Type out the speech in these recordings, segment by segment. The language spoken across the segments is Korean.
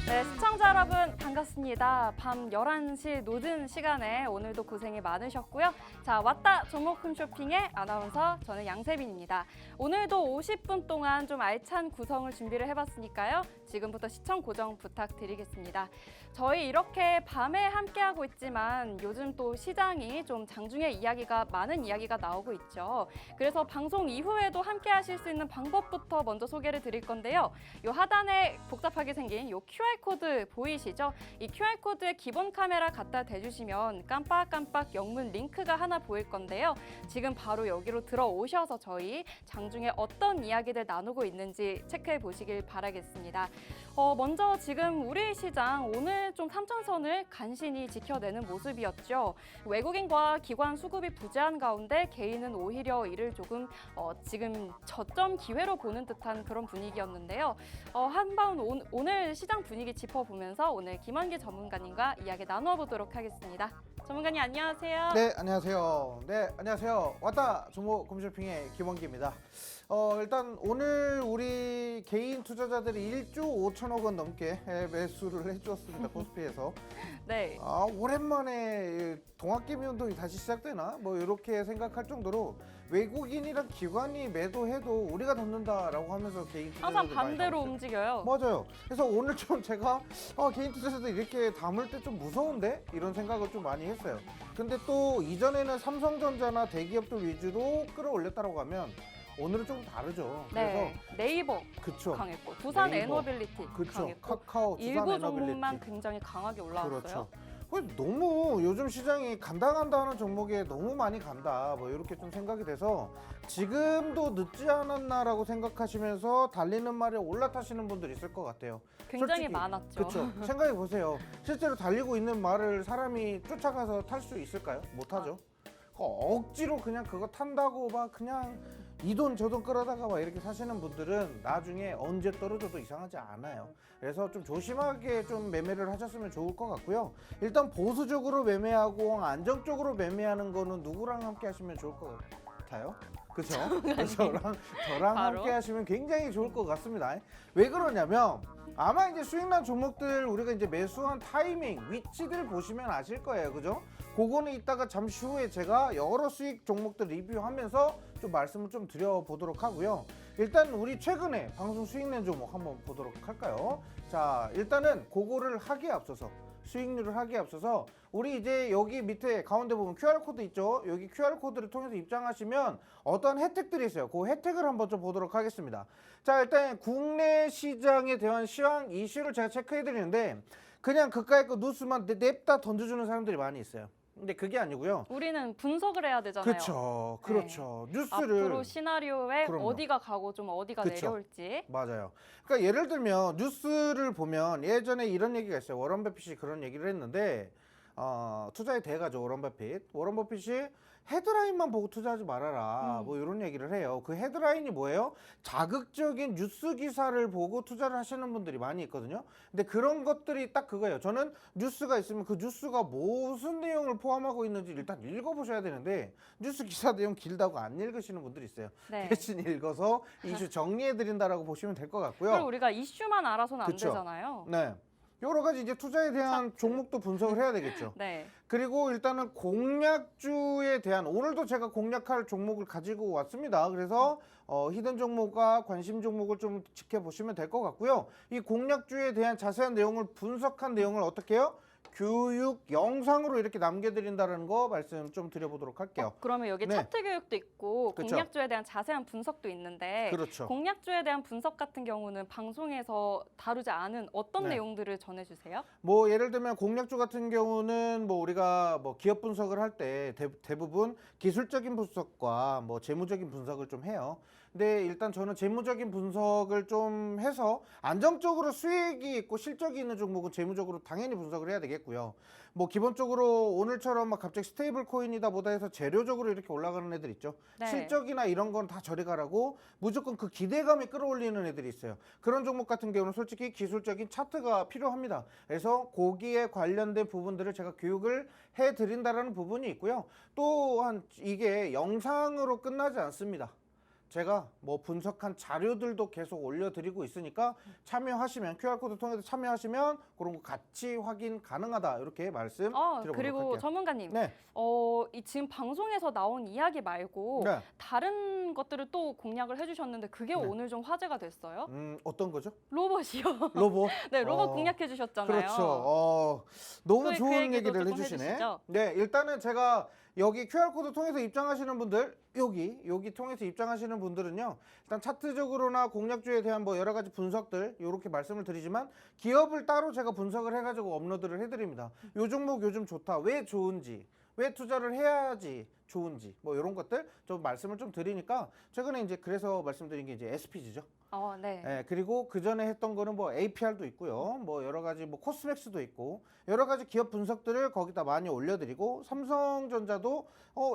네, 시청자 여러분 반갑습니다. 밤 11시 노든 시간에 오늘도 고생이 많으셨고요. 자, 왔다 종목 홈쇼핑의 아나운서 저는 양세빈입니다. 오늘도 50분 동안 좀 알찬 구성을 준비를 해봤으니까요. 지금부터 시청 고정 부탁드리겠습니다. 저희 이렇게 밤에 함께하고 있지만 요즘 또 시장이 좀 장중에 많은 이야기가 나오고 있죠. 그래서 방송 이후에도 함께하실 수 있는 방법부터 먼저 소개를 드릴 건데요. 요 하단에 복잡하게 생긴 요 QR코드 보이시죠? 이 QR코드에 기본 카메라 갖다 대주시면 깜빡깜빡 영문 링크가 하나 보일 건데요. 지금 바로 여기로 들어오셔서 저희 장중에 어떤 이야기들 나누고 있는지 체크해 보시길 바라겠습니다. 먼저 지금 우리 시장 오늘 좀 3천선을 간신히 지켜내는 모습이었죠. 외국인과 기관 수급이 부재한 가운데 개인은 오히려 이를 조금 지금 저점 기회로 보는 듯한 그런 분위기였는데요. 한번 오늘 시장 분위기 짚어보면서 오늘 김원기 전문가님과 이야기 나눠보도록 하겠습니다. 전문가님 안녕하세요. 네, 안녕하세요. 네, 안녕하세요. 왔다 종목 홈쇼핑의 김원기입니다. 일단 오늘 우리 개인 투자자들이 1조 5천억 원 넘게 매수를 해주었습니다. 코스피에서. 네. 오랜만에 동학개미 운동이 다시 시작되나? 뭐 이렇게 생각할 정도로 외국인이랑 기관이 매도해도 우리가 덮는다라고 하면서 개인 투자자들 항상 반대로 움직여요. 맞아요. 그래서 오늘 좀 제가 개인 투자자들 이렇게 담을 때 좀 무서운데? 이런 생각을 좀 많이 했어요. 근데 또 이전에는 삼성전자나 대기업들 위주로 끌어올렸다고 하면 오늘은 좀 다르죠. 네. 그래서 네이버 그쵸. 강했고 두산 네이버. 에너빌리티 그쵸. 강했고 카카오, 두산 일부 에너빌리티. 종목만 굉장히 강하게 올라왔어요. 그렇죠. 너무 요즘 시장이 간다 하는 종목에 너무 많이 간다 뭐 이렇게 좀 생각이 돼서 지금도 늦지 않았나라고 생각하시면서 달리는 말에 올라타시는 분들 있을 것 같아요. 굉장히 솔직히. 많았죠. 그렇죠. 생각해 보세요. 실제로 달리고 있는 말을 사람이 쫓아가서 탈 수 있을까요? 못 하죠. 억지로 그냥 그거 탄다고 막 그냥 이 돈 저 돈 끌어다가 막 이렇게 사시는 분들은 나중에 언제 떨어져도 이상하지 않아요. 그래서 좀 조심하게 좀 매매를 하셨으면 좋을 것 같고요. 일단 보수적으로 매매하고 안정적으로 매매하는 거는 누구랑 함께 하시면 좋을 것 같아요? 그렇죠? 저랑 함께 하시면 굉장히 좋을 것 같습니다. 왜 그러냐면 아마 이제 수익난 종목들 우리가 이제 매수한 타이밍, 위치들 보시면 아실 거예요. 그죠? 그거는 이따가 잠시 후에 제가 여러 수익 종목들 리뷰하면서 좀 말씀을 좀 드려보도록 하고요. 일단 우리 최근에 방송 수익낸 종목 한번 보도록 할까요? 자, 일단은 그거를 하기에 앞서서 수익률을 하기에 앞서서 우리 이제 여기 밑에 가운데 보면 QR코드 있죠? 여기 QR코드를 통해서 입장하시면 어떤 혜택들이 있어요. 그 혜택을 한번 좀 보도록 하겠습니다. 자, 일단 국내 시장에 대한 시황 이슈를 제가 체크해 드리는데 그냥 그까이 거 뉴스만 냅다 던져주는 사람들이 많이 있어요. 근데 그게 아니고요. 우리는 분석을 해야 되잖아요. 그렇죠. 그렇죠. 네. 뉴스를 앞으로 시나리오에 그럼요. 어디가 가고 좀 어디가 그쵸. 내려올지. 맞아요. 그러니까 예를 들면 뉴스를 보면 예전에 이런 얘기가 있어요. 워런 버핏이 그런 얘기를 했는데 투자의 대가죠. 워런 버핏. 워런 버핏이 헤드라인만 보고 투자하지 말아라. 뭐 이런 얘기를 해요. 그 헤드라인이 뭐예요? 자극적인 뉴스 기사를 보고 투자를 하시는 분들이 많이 있거든요. 근데 그런 것들이 딱 그거예요. 저는 뉴스가 있으면 그 뉴스가 무슨 내용을 포함하고 있는지 일단 읽어보셔야 되는데 뉴스 기사 내용 길다고 안 읽으시는 분들이 있어요. 네. 대신 읽어서 이슈 정리해드린다라고 보시면 될 것 같고요. 그리고 우리가 이슈만 알아서는 안 그쵸. 되잖아요. 네. 여러 가지 이제 투자에 대한 종목도 분석을 해야 되겠죠. 네. 그리고 일단은 공략주에 대한 오늘도 제가 공략할 종목을 가지고 왔습니다. 그래서 히든 종목과 관심 종목을 좀 지켜보시면 될 것 같고요. 이 공략주에 대한 자세한 내용을 분석한 내용을 어떻게 해요? 교육 영상으로 이렇게 남겨드린다는 거 말씀 좀 드려보도록 할게요. 그러면 여기 네. 차트 교육도 있고 그쵸. 공략주에 대한 자세한 분석도 있는데 그렇죠. 공략주에 대한 분석 같은 경우는 방송에서 다루지 않은 어떤 네. 내용들을 전해주세요? 뭐 예를 들면 공략주 같은 경우는 뭐 우리가 뭐 기업 분석을 할 때 대부분 기술적인 분석과 뭐 재무적인 분석을 좀 해요. 근데 일단 저는 재무적인 분석을 좀 해서 안정적으로 수익이 있고 실적이 있는 종목은 재무적으로 당연히 분석을 해야 되겠고요. 뭐 기본적으로 오늘처럼 막 갑자기 스테이블 코인이다 보다 해서 재료적으로 이렇게 올라가는 애들 있죠. 네. 실적이나 이런 건 다 저리 가라고 무조건 그 기대감이 끌어올리는 애들이 있어요. 그런 종목 같은 경우는 솔직히 기술적인 차트가 필요합니다. 그래서 거기에 관련된 부분들을 제가 교육을 해드린다라는 부분이 있고요. 또한 이게 영상으로 끝나지 않습니다. 제가 뭐 분석한 자료들도 계속 올려드리고 있으니까 참여하시면 QR코드 통해서 참여하시면 그런 거 같이 확인 가능하다 이렇게 말씀 드려보도록 그리고 할게요. 전문가님, 네. 이 지금 방송에서 나온 이야기 말고 네. 다른 것들을 또 공략을 해주셨는데 그게 네. 오늘 좀 화제가 됐어요. 어떤 거죠? 로봇이요. 로봇. 네, 로봇 공략해 주셨잖아요. 그렇죠. 너무 그 좋은 얘기도 얘기를 조금 해주시네. 해주시죠. 네, 일단은 제가 여기 QR코드 통해서 입장하시는 분들, 여기 통해서 입장하시는 분들은요, 일단 차트적으로나 공략주에 대한 뭐 여러 가지 분석들 이렇게 말씀을 드리지만 기업을 따로 제가 분석을 해가지고 업로드를 해드립니다. 요 종목 요즘 좋다, 왜 좋은지, 왜 투자를 해야지 좋은지 뭐 이런 것들 좀 말씀을 좀 드리니까 최근에 이제 그래서 말씀드린 게 이제 SPG죠. 네. 네, 그리고 그 전에 했던 거는 뭐 APR도 있고요. 뭐 여러 가지 뭐 코스맥스도 있고 여러 가지 기업 분석들을 거기다 많이 올려드리고 삼성전자도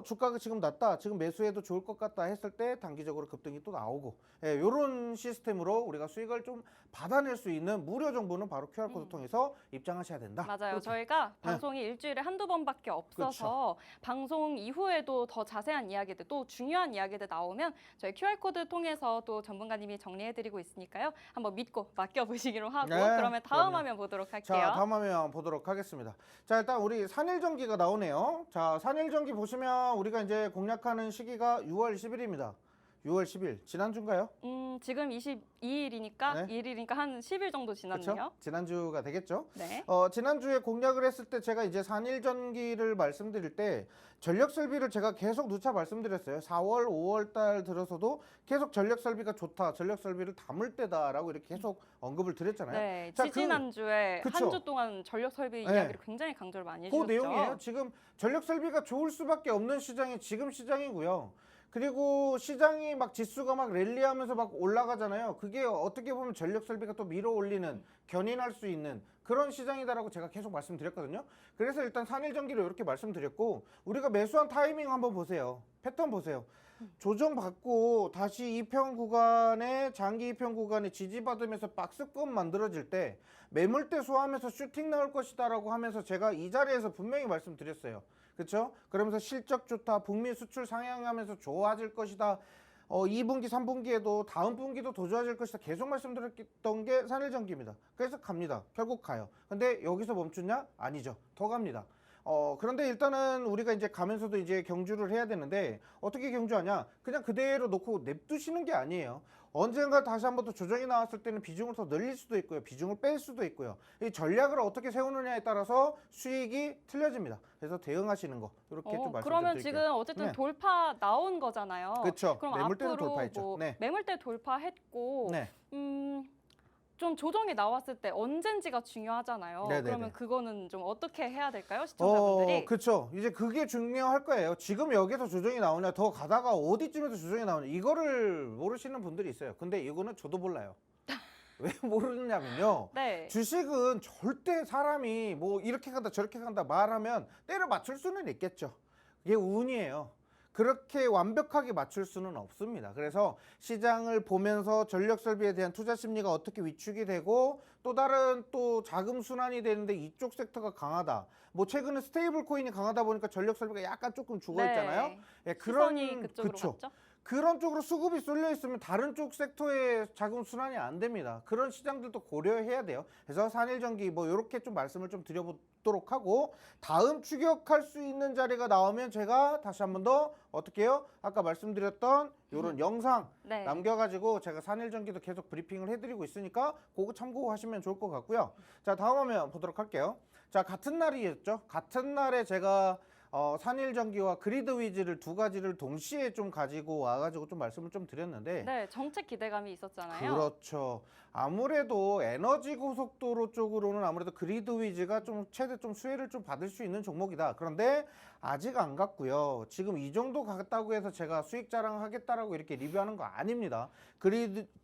주가가 지금 낮다, 지금 매수해도 좋을 것 같다 했을 때 단기적으로 급등이 또 나오고 이런 시스템으로 우리가 수익을 좀 받아낼 수 있는 무료 정보는 바로 QR코드 통해서 입장하셔야 된다. 맞아요. 이렇게. 저희가 방송이 일주일에 한두 번밖에 없어서 방송 이후에도 더 자세한 이야기들, 또 중요한 이야기들 나오면 저희 QR코드 통해서 또 전문가님이 정리해드리고 있으니까요. 한번 믿고 맡겨보시기로 하고 네, 그러면 다음 그럼요. 화면 보도록 할게요. 자, 다음 화면 보도록 하겠습니다. 자, 일단 우리 산일전기가 나오네요. 자, 산일전기 보시면 우리가 이제 공략하는 시기가 6월 10일입니다. 6월 10일 지난주인가요? 지금 22일이니까 네. 1일이니까 한 10일 정도 지났네요. 그렇죠? 지난주가 되겠죠? 네. 지난주에 공략을 했을 때 제가 이제 산일전기를 말씀드릴 때 전력설비를 제가 계속 누차 말씀드렸어요. 4월, 5월 달 들어서도 계속 전력설비가 좋다, 전력설비를 담을 때다라고 이렇게 계속 언급을 드렸잖아요. 네, 자, 지지난주에 그쵸. 한 주 동안 전력 설비 네. 이야기를 굉장히 강조를 많이 그 해주셨죠. 내용이에요. 지금 전력설비가 좋을 수밖에 없는 시장이 지금 시장이고요. 그리고 시장이 막 지수가 막 랠리하면서 막 올라가잖아요. 그게 어떻게 보면 전력 설비가 또 밀어 올리는, 견인할 수 있는 그런 시장이다라고 제가 계속 말씀드렸거든요. 그래서 일단 산일전기를 이렇게 말씀드렸고, 우리가 매수한 타이밍 한번 보세요. 패턴 보세요. 조정받고 다시 이평 구간에, 장기 이평 구간에 지지받으면서 박스권 만들어질 때 매물대 소화하면서 슈팅 나올 것이다 라고 하면서 제가 이 자리에서 분명히 말씀드렸어요. 그렇죠? 그러면서 실적 좋다, 북미 수출 상향하면서 좋아질 것이다, 2분기, 3분기에도 다음 분기도 더 좋아질 것이다 계속 말씀드렸던 게 산일전기입니다. 그래서 갑니다. 결국 가요. 근데 여기서 멈추냐? 아니죠. 더 갑니다. 그런데 일단은 우리가 이제 가면서도 이제 경주를 해야 되는데 어떻게 경주하냐? 그냥 그대로 놓고 냅두시는 게 아니에요. 언젠가 다시 한번 또 조정이 나왔을 때는 비중을 더 늘릴 수도 있고요. 비중을 뺄 수도 있고요. 이 전략을 어떻게 세우느냐에 따라서 수익이 틀려집니다. 그래서 대응하시는 거 이렇게 좀 말씀드릴게요. 그러면 지금 어쨌든 네. 돌파 나온 거잖아요. 그렇죠. 그럼 매물대는 앞으로 돌파했죠. 뭐 네. 매물대 돌파했고 네. 좀 조정이 나왔을 때 언젠지가 중요하잖아요. 네네네. 그러면 그거는 좀 어떻게 해야 될까요, 시청자분들이? 그렇죠. 이제 그게 중요할 거예요. 지금 여기서 조정이 나오냐, 더 가다가 어디쯤에서 조정이 나오냐, 이거를 모르시는 분들이 있어요. 근데 이거는 저도 몰라요. 왜 모르느냐면요. 네. 주식은 절대 사람이 뭐 이렇게 간다 저렇게 간다 말하면 때려 맞출 수는 있겠죠. 이게 운이에요. 그렇게 완벽하게 맞출 수는 없습니다. 그래서 시장을 보면서 전력 설비에 대한 투자 심리가 어떻게 위축이 되고 또 다른 또 자금 순환이 되는데 이쪽 섹터가 강하다. 뭐 최근에 스테이블 코인이 강하다 보니까 전력 설비가 약간 조금 죽어 있잖아요. 네. 예, 시선이 그쪽으로 그쵸. 갔죠? 그런 쪽으로 수급이 쏠려 있으면 다른 쪽 섹터의 자금 순환이 안 됩니다. 그런 시장들도 고려해야 돼요. 그래서 산일전기 뭐 이렇게 좀 말씀을 좀 드려보도록 하고, 다음 추격할 수 있는 자리가 나오면 제가 다시 한 번 더 어떻게 해요? 아까 말씀드렸던 이런 영상 네. 남겨가지고 제가 산일전기도 계속 브리핑을 해드리고 있으니까 그거 참고하시면 좋을 것 같고요. 자, 다음 화면 보도록 할게요. 자, 같은 날이었죠. 같은 날에 제가 산일전기와 그리드위즈를 두 가지를 동시에 좀 가지고 와가지고 좀 말씀을 좀 드렸는데, 네, 정책 기대감이 있었잖아요. 그렇죠. 아무래도 에너지 고속도로 쪽으로는 아무래도 그리드위즈가 좀 최대 좀 수혜를 좀 받을 수 있는 종목이다. 그런데 아직 안 갔고요. 지금 이 정도 갔다고 해서 제가 수익 자랑하겠다라고 이렇게 리뷰하는 거 아닙니다.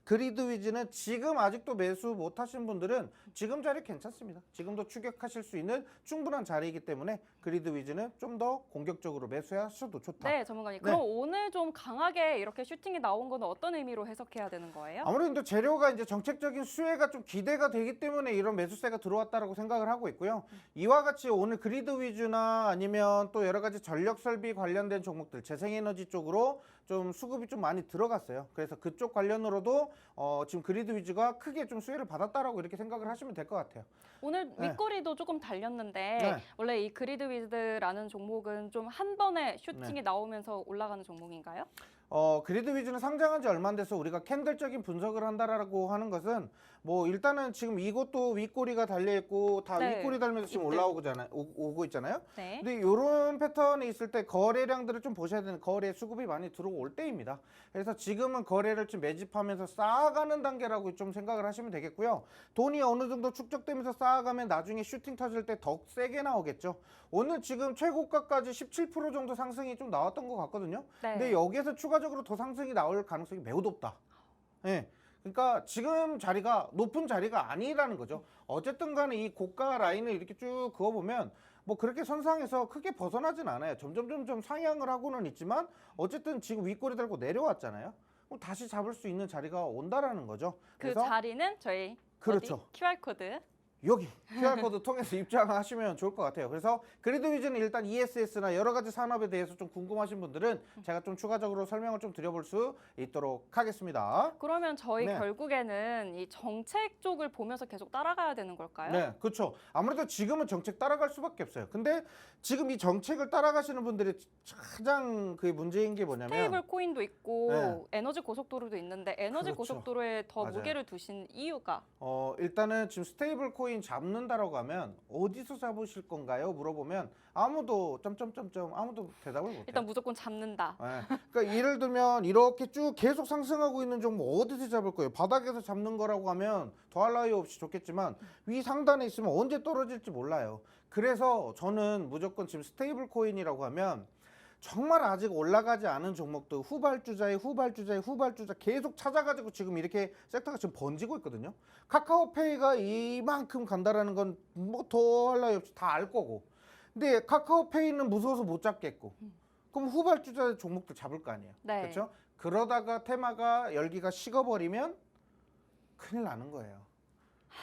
그리드위즈는 지금 아직도 매수 못 하신 분들은 지금 자리 괜찮습니다. 지금도 추격하실 수 있는 충분한 자리이기 때문에 그리드위즈는 좀 더 공격적으로 매수하셔도 좋다. 네, 전문가님. 네. 그럼 오늘 좀 강하게 이렇게 슈팅이 나온 거는 어떤 의미로 해석해야 되는 거예요? 아무래도 재료가 이제 정책 정책적인 수혜가 좀 기대가 되기 때문에 이런 매수세가 들어왔다라고 생각을 하고 있고요. 이와 같이 오늘 그리드 위주나 아니면 또 여러 가지 전력 설비 관련된 종목들, 재생에너지 쪽으로 좀 수급이 좀 많이 들어갔어요. 그래서 그쪽 관련으로도 지금 그리드 위주가 크게 좀 수혜를 받았다라고 이렇게 생각을 하시면 될 것 같아요. 오늘 네. 윗꼬리도 조금 달렸는데 네. 원래 이 그리드 위즈라는 종목은 좀 한 번에 슈팅이 나오면서 올라가는 종목인가요? 그리드 위즈는 상장한 지 얼마 안 돼서 우리가 캔들적인 분석을 한다라고 하는 것은 뭐 일단은 지금 이것도 윗꼬리가 달려있고 다 네. 윗꼬리 달면서 지금 오고 있잖아요. 네. 근데 이런 패턴이 있을 때 거래량들을 좀 보셔야 되는, 거래 수급이 많이 들어올 때입니다. 그래서 지금은 거래를 좀 매집하면서 쌓아가는 단계라고 좀 생각을 하시면 되겠고요. 돈이 어느 정도 축적되면서 쌓아가면 나중에 슈팅 터질 때 더 세게 나오겠죠. 오늘 지금 최고가까지 17% 정도 상승이 좀 나왔던 것 같거든요. 네. 근데 여기에서 추가적으로 더 상승이 나올 가능성이 매우 높다. 예. 그러니까 지금 자리가 높은 자리가 아니라는 거죠. 어쨌든 간에 이 고가 라인을 이렇게 쭉 그어보면 뭐 그렇게 선상에서 크게 벗어나진 않아요. 점점 상향을 하고는 있지만 어쨌든 지금 윗꼬리 달고 내려왔잖아요. 그럼 다시 잡을 수 있는 자리가 온다라는 거죠. 그 자리는 저희 그렇죠. QR코드 여기 QR코드 통해서 입장하시면 좋을 것 같아요. 그래서 그리드 위즈는 일단 ESS나 여러 가지 산업에 대해서 좀 궁금하신 분들은 제가 좀 추가적으로 설명을 좀 드려볼 수 있도록 하겠습니다. 그러면 저희 네. 결국에는 이 정책 쪽을 보면서 계속 따라가야 되는 걸까요? 네, 그렇죠. 아무래도 지금은 정책 따라갈 수밖에 없어요. 근데 지금 이 정책을 따라가시는 분들이 가장 그 문제인 게 뭐냐면 스테이블 코인도 있고 네. 에너지 고속도로도 있는데 에너지 그렇죠. 고속도로에 더 맞아요. 무게를 두신 이유가 일단은 지금 스테이블 코인 잡는다라고 하면 어디서 잡으실 건가요? 물어보면 아무도 아무도 대답을 못해요. 일단 무조건 잡는다. 네. 그러니까 예를 들면 이렇게 쭉 계속 상승하고 있는 종목 어디서 잡을 거예요? 바닥에서 잡는 거라고 하면 더할 나위 없이 좋겠지만 위 상단에 있으면 언제 떨어질지 몰라요. 그래서 저는 무조건 지금 스테이블 코인이라고 하면 정말 아직 올라가지 않은 종목도 후발주자 계속 찾아가지고 지금 이렇게 섹터가 지금 번지고 있거든요. 카카오페이가 이만큼 간다라는 건 뭐 더 할 나위 없이 다 알 거고. 근데 카카오페이는 무서워서 못 잡겠고. 그럼 후발주자 종목들 잡을 거 아니에요. 네. 그렇죠? 그러다가 테마가 열기가 식어버리면 큰일 나는 거예요.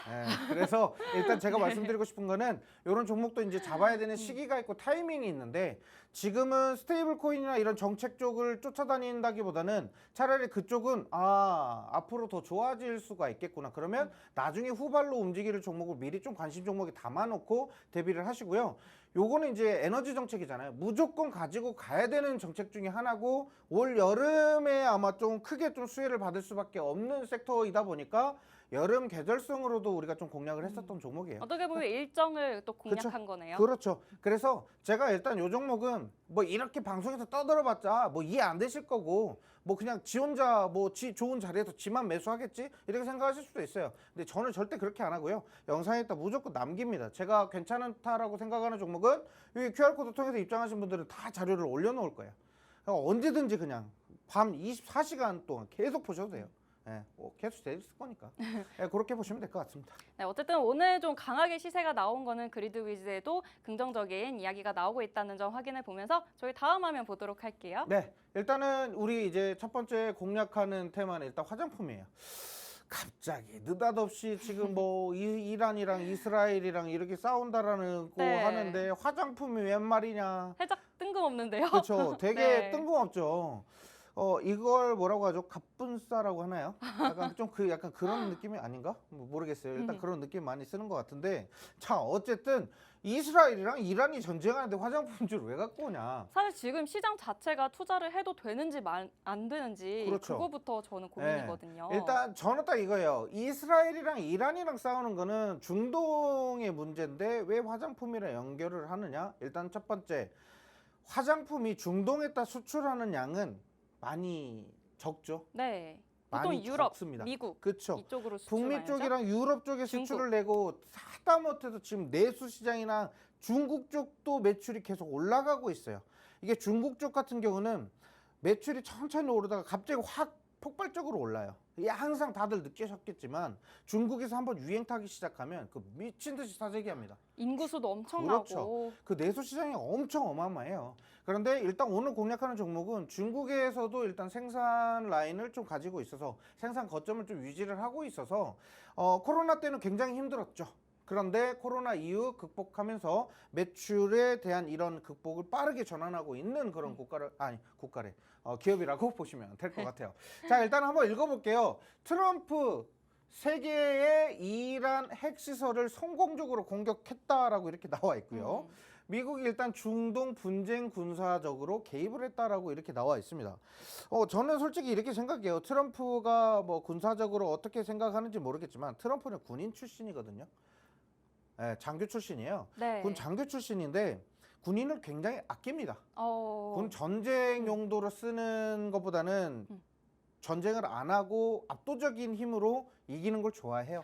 네, 그래서 일단 제가 말씀드리고 싶은 거는 이런 종목도 이제 잡아야 되는 시기가 있고 타이밍이 있는데 지금은 스테이블 코인이나 이런 정책 쪽을 쫓아다닌다기보다는 차라리 그쪽은 앞으로 더 좋아질 수가 있겠구나. 그러면 나중에 후발로 움직일 종목을 미리 좀 관심 종목에 담아놓고 대비를 하시고요. 요거는 이제 에너지 정책이잖아요. 무조건 가지고 가야 되는 정책 중에 하나고 올 여름에 아마 좀 크게 좀 수혜를 받을 수밖에 없는 섹터이다 보니까 여름 계절성으로도 우리가 좀 공략을 했었던 종목이에요. 어떻게 보면 일정을 또 공략한 그렇죠. 거네요. 그렇죠. 그래서 제가 일단 요 종목은 뭐 이렇게 방송에서 떠들어봤자 뭐 이해 안 되실 거고 뭐 그냥 지 혼자 뭐 지 좋은 자리에서 지만 매수하겠지 이렇게 생각하실 수도 있어요. 근데 저는 절대 그렇게 안 하고요. 영상에다 무조건 남깁니다. 제가 괜찮다라고 생각하는 종목은 이 QR코드 통해서 입장하신 분들은 다 자료를 올려놓을 거예요. 그러니까 언제든지 그냥 밤 24시간 동안 계속 보셔도 돼요. 네, 계속 돼 있을 거니까. 네, 그렇게 보시면 될 것 같습니다. 네, 어쨌든 오늘 좀 강하게 시세가 나온 거는 그리드 위즈에도 긍정적인 이야기가 나오고 있다는 점 확인해 보면서 저희 다음 화면 보도록 할게요. 네, 일단은 우리 이제 첫 번째 공략하는 테마는 일단 화장품이에요. 갑자기 느닷없이 지금 뭐 이란이랑 이스라엘이랑 이렇게 싸운다라는 거 네. 하는데 화장품이 웬 말이냐. 살짝 뜬금없는데요. 그렇죠. 되게 네. 뜬금없죠. 이걸 뭐라고 하죠? 갑분싸라고 하나요? 약간 좀 약간 그런 느낌이 아닌가? 뭐 모르겠어요. 일단 그런 느낌 많이 쓰는 것 같은데. 자, 어쨌든 이스라엘이랑 이란이 전쟁하는데 화장품주를 왜 갖고 오냐? 사실 지금 시장 자체가 투자를 해도 되는지 안 되는지 그렇죠. 그거부터 저는 고민이거든요. 일단 저는 딱 이거예요. 이스라엘이랑 이란이랑 싸우는 거는 중동의 문제인데 왜 화장품이랑 연결을 하느냐? 일단 첫 번째, 화장품이 중동에다 수출하는 양은 많이 적죠. 네. 보통 많이 유럽, 적습니다. 미국 그렇죠. 이쪽으로 수출 북미 많이 하죠? 쪽이랑 유럽 쪽에 중국. 수출을 내고 하다못해서 지금 내수 시장이나 중국 쪽도 매출이 계속 올라가고 있어요. 이게 중국 쪽 같은 경우는 매출이 천천히 오르다가 갑자기 확 폭발적으로 올라요. 이게 항상 다들 느끼셨겠지만 중국에서 한번 유행 타기 시작하면 그 미친 듯이 사재기합니다. 인구수도 엄청나고. 그렇죠. 그 내수 시장이 엄청 어마어마해요. 그런데 일단 오늘 공략하는 종목은 중국에서도 일단 생산 라인을 좀 가지고 있어서 생산 거점을 좀 유지를 하고 있어서 코로나 때는 굉장히 힘들었죠. 그런데 코로나 이후 극복하면서 매출에 대한 이런 극복을 빠르게 전환하고 있는 그런 기업이라고 보시면 될 것 같아요. 자, 일단 한번 읽어볼게요. 트럼프 세계의 이란 핵시설을 성공적으로 공격했다라고 이렇게 나와 있고요. 미국이 일단 중동 분쟁 군사적으로 개입을 했다라고 이렇게 나와 있습니다. 저는 솔직히 이렇게 생각해요. 트럼프가 뭐 군사적으로 어떻게 생각하는지 모르겠지만 트럼프는 군인 출신이거든요. 네, 장교 출신이에요. 네. 군 장교 출신인데 군인을 굉장히 아낍니다. 군 어. 전쟁 용도로 쓰는 것보다는 전쟁을 안 하고 압도적인 힘으로 이기는 걸 좋아해요.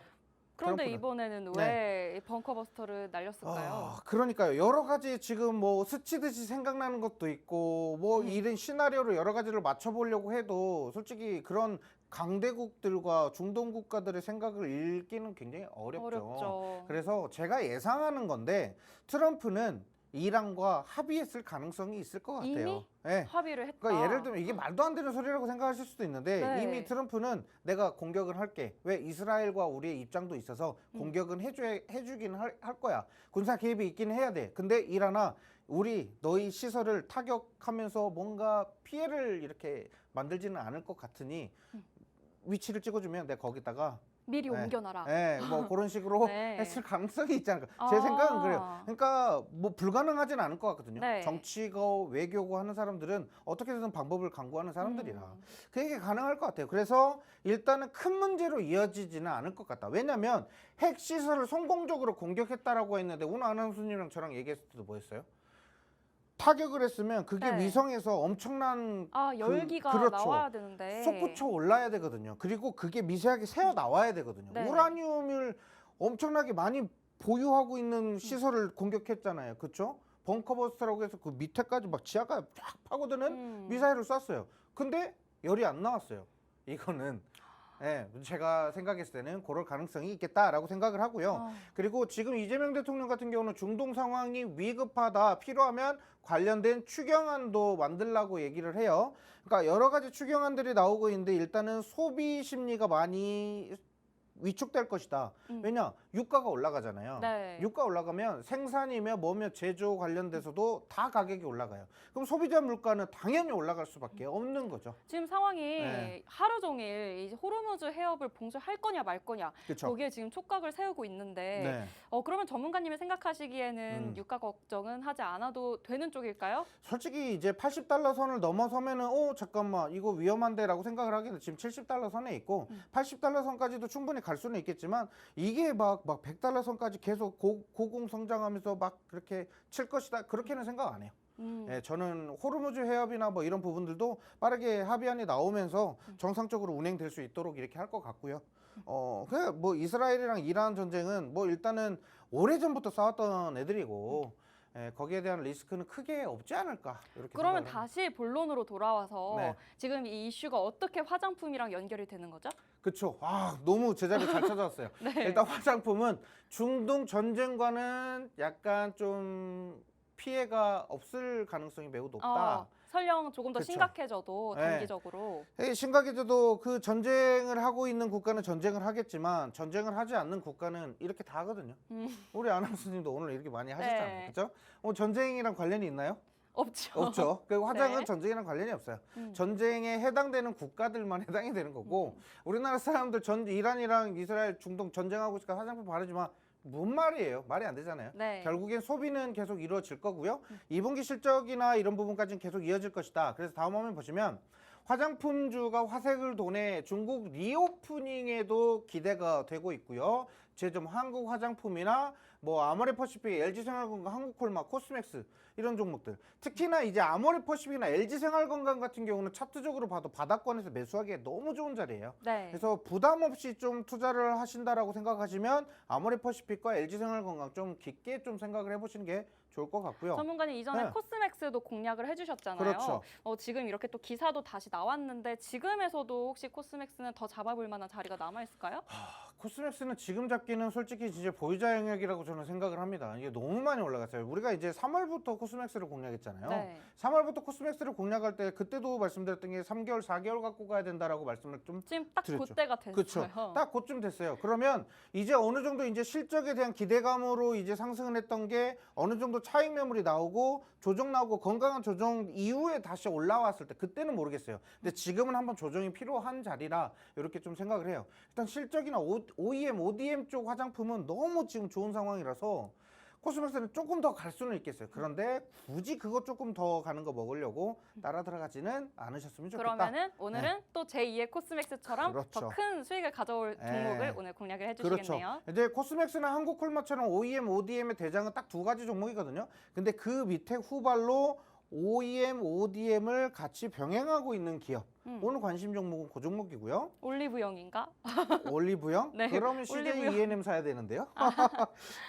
그런데 트럼프는. 이번에는 왜 벙커버스터를 날렸을까요? 그러니까요. 여러 가지 지금 뭐 스치듯이 생각나는 것도 있고 뭐 이런 시나리오를 여러 가지를 맞춰보려고 해도 솔직히 그런 강대국들과 중동 국가들의 생각을 읽기는 굉장히 어렵죠. 그래서 제가 예상하는 건데 트럼프는 이란과 합의했을 가능성이 있을 것 같아요. 이미 네. 합의를 했다. 그러니까 예를 들면 이게 말도 안 되는 소리라고 생각하실 수도 있는데 네. 이미 트럼프는 내가 공격을 할게. 왜 이스라엘과 우리의 입장도 있어서 공격은 해주긴 할 거야. 군사 개입이 있긴 해야 돼. 근데 이란아 우리 너희 시설을 타격하면서 뭔가 피해를 이렇게 만들지는 않을 것 같으니 위치를 찍어주면 내가 거기다가 미리 옮겨놔라. 네, 뭐 그런 식으로 네. 했을 가능성이 있지 않을까. 제 생각은 그래요. 아. 그러니까 뭐 불가능하진 않을 것 같거든요. 네. 정치고 외교고 하는 사람들은 어떻게든 방법을 강구하는 사람들이라 그게 가능할 것 같아요. 그래서 일단은 큰 문제로 이어지지는 않을 것 같다. 왜냐하면 핵시설을 성공적으로 공격했다라고 했는데 오늘 아나운서님이랑 저랑 얘기했을 때도 뭐였어요? 타격을 했으면 그게 네. 위성에서 엄청난 열기가 그렇죠. 나와야 되는데. 솟구쳐 올라야 되거든요. 그리고 그게 미세하게 새어 나와야 되거든요. 네. 우라늄을 엄청나게 많이 보유하고 있는 시설을 공격했잖아요. 그렇죠? 벙커버스터라고 해서 그 밑에까지 막 지하까지 쫙 파고드는 미사일을 쐈어요. 근데 열이 안 나왔어요. 이거는 제가 생각했을 때는 그럴 가능성이 있겠다라고 생각을 하고요. 그리고 지금 이재명 대통령 같은 경우는 중동 상황이 위급하다, 필요하면 관련된 추경안도 만들라고 얘기를 해요. 그러니까 여러 가지 추경안들이 나오고 있는데 일단은 소비 심리가 많이 위축될 것이다. 왜냐? 유가가 올라가잖아요. 네. 유가 올라가면 생산이며 뭐며 제조 관련돼서도 다 가격이 올라가요. 그럼 소비자 물가는 당연히 올라갈 수밖에 없는 거죠. 지금 상황이 네. 하루 종일 이제 호르무즈 해협을 봉쇄할 거냐 말 거냐 그렇죠. 거기에 지금 촉각을 세우고 있는데 그러면 전문가님이 생각하시기에는 유가 걱정은 하지 않아도 되는 쪽일까요? 솔직히 이제 80달러 선을 넘어서면은 잠깐만 이거 위험한데라고 생각을 하게 돼. 지금 70달러 선에 있고 80달러 선까지도 충분히 갈 수는 있겠지만 이게 막 100달러 선까지 계속 고공 성장하면서 막 그렇게 칠 것이다 그렇게는 생각 안 해요. 저는 호르무즈 해협이나 뭐 이런 부분들도 빠르게 합의안이 나오면서 정상적으로 운행될 수 있도록 이렇게 할 것 같고요. 그냥 뭐 이스라엘이랑 이란 전쟁은 뭐 일단은 오래전부터 싸웠던 애들이고 거기에 대한 리스크는 크게 없지 않을까 이렇게 그러면 생각을 다시 본론으로 돌아와서 네. 지금 이 이슈가 어떻게 화장품이랑 연결이 되는 거죠? 그렇죠. 너무 제자리 잘 찾아왔어요. 네. 일단 화장품은 중동 전쟁과는 약간 좀 피해가 없을 가능성이 매우 높다. 설령 조금 더 그쵸. 심각해져도 네. 단기적으로. 심각해져도 그 전쟁을 하고 있는 국가는 전쟁을 하겠지만 전쟁을 하지 않는 국가는 이렇게 다 하거든요. 우리 아나운서님도 오늘 이렇게 많이 하셨잖아요. 네. 그렇죠? 전쟁이랑 관련이 있나요? 없죠. 없죠. 그리고 화장은 네. 전쟁이랑 관련이 없어요. 전쟁에 해당되는 국가들만 해당이 되는 거고 우리나라 사람들 이란이랑 이스라엘 중동 전쟁하고 있으니까 화장품 바르지 마. 뭔 말이에요? 말이 안 되잖아요. 네. 결국엔 소비는 계속 이루어질 거고요. 2분기 실적이나 이런 부분까지는 계속 이어질 것이다. 그래서 다음 화면 보시면 화장품주가 화색을 도내 중국 리오프닝에도 기대가 되고 있고요. 제좀 한국 화장품이나 뭐 아모레퍼시픽, LG생활건강, 한국콜마, 코스맥스 이런 종목들. 특히나 이제 아모레퍼시픽이나 LG생활건강 같은 경우는 차트적으로 봐도 바닥권에서 매수하기에 너무 좋은 자리예요. 네. 그래서 부담 없이 좀 투자를 하신다라고 생각하시면 아모레퍼시픽과 LG생활건강 좀 깊게 좀 생각을 해보시는 게 좋을 것 같고요. 전문가님 이전에 네. 코스맥스도 공략을 해주셨잖아요. 그렇죠. 지금 이렇게 또 기사도 다시 나왔는데 지금에서도 혹시 코스맥스는 더 잡아볼 만한 자리가 남아 있을까요? 코스맥스는 지금 잡기는 솔직히 진짜 보유자 영역이라고 저는 생각을 합니다. 이게 너무 많이 올라갔어요. 우리가 이제 3월부터 코스맥스를 공략했잖아요. 네. 3월부터 코스맥스를 공략할 때 그때도 말씀드렸던 게 3개월, 4개월 갖고 가야 된다라고 말씀을 좀 지금 딱 드렸죠. 그때가 됐어요. 그렇죠. 딱 그쯤 됐어요. 그러면 이제 어느 정도 이제 실적에 대한 기대감으로 이제 상승을 했던 게 어느 정도 차익 매물이 나오고 조정 나오고 건강한 조정 이후에 다시 올라왔을 때 그때는 모르겠어요. 근데 지금은 한번 조정이 필요한 자리라 이렇게 좀 생각을 해요. 일단 실적이나 OEM, ODM 쪽 화장품은 너무 지금 좋은 상황이라서 코스맥스는 조금 더 갈 수는 있겠어요. 그런데 굳이 그거 조금 더 가는 거 먹으려고 따라 들어가지는 않으셨으면 좋겠다. 그러면은 오늘은 또 제2의 코스맥스처럼 그렇죠. 더 큰 수익을 가져올 종목을 오늘 공략을 해주시겠네요. 그렇죠. 이제 코스맥스나 한국콜마처럼 OEM, ODM의 대장은 딱 두 가지 종목이거든요. 근데 그 밑에 후발로 OEM, ODM을 같이 병행하고 있는 기업. 오늘 관심 종목은 그 종목이고요. 올리브영인가? 올리브영? 네, 그러면 CJ 올리브영. E&M 사야 되는데요.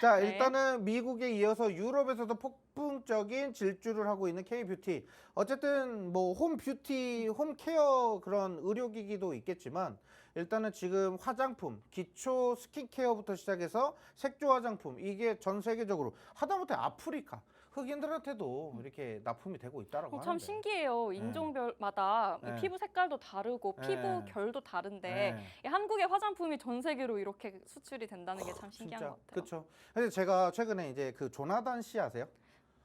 자, 네. 일단은 미국에 이어서 유럽에서도 폭풍적인 질주를 하고 있는 K뷰티. 어쨌든 뭐 홈뷰티, 홈케어 그런 의료기기도 있겠지만 일단은 지금 화장품, 기초 스킨케어부터 시작해서 색조 화장품 이게 전 세계적으로 하다못해 아프리카 흑인들한테도 이렇게 납품이 되고 있다라고 참 하는데. 신기해요. 인종별마다 이 네. 피부 색깔도 다르고 네. 피부 결도 다른데 네. 이 한국의 화장품이 전 세계로 이렇게 수출이 된다는 게 참 신기한 것 같아요. 그렇죠. 그래서 제가 최근에 이제 그 조나단 씨 아세요?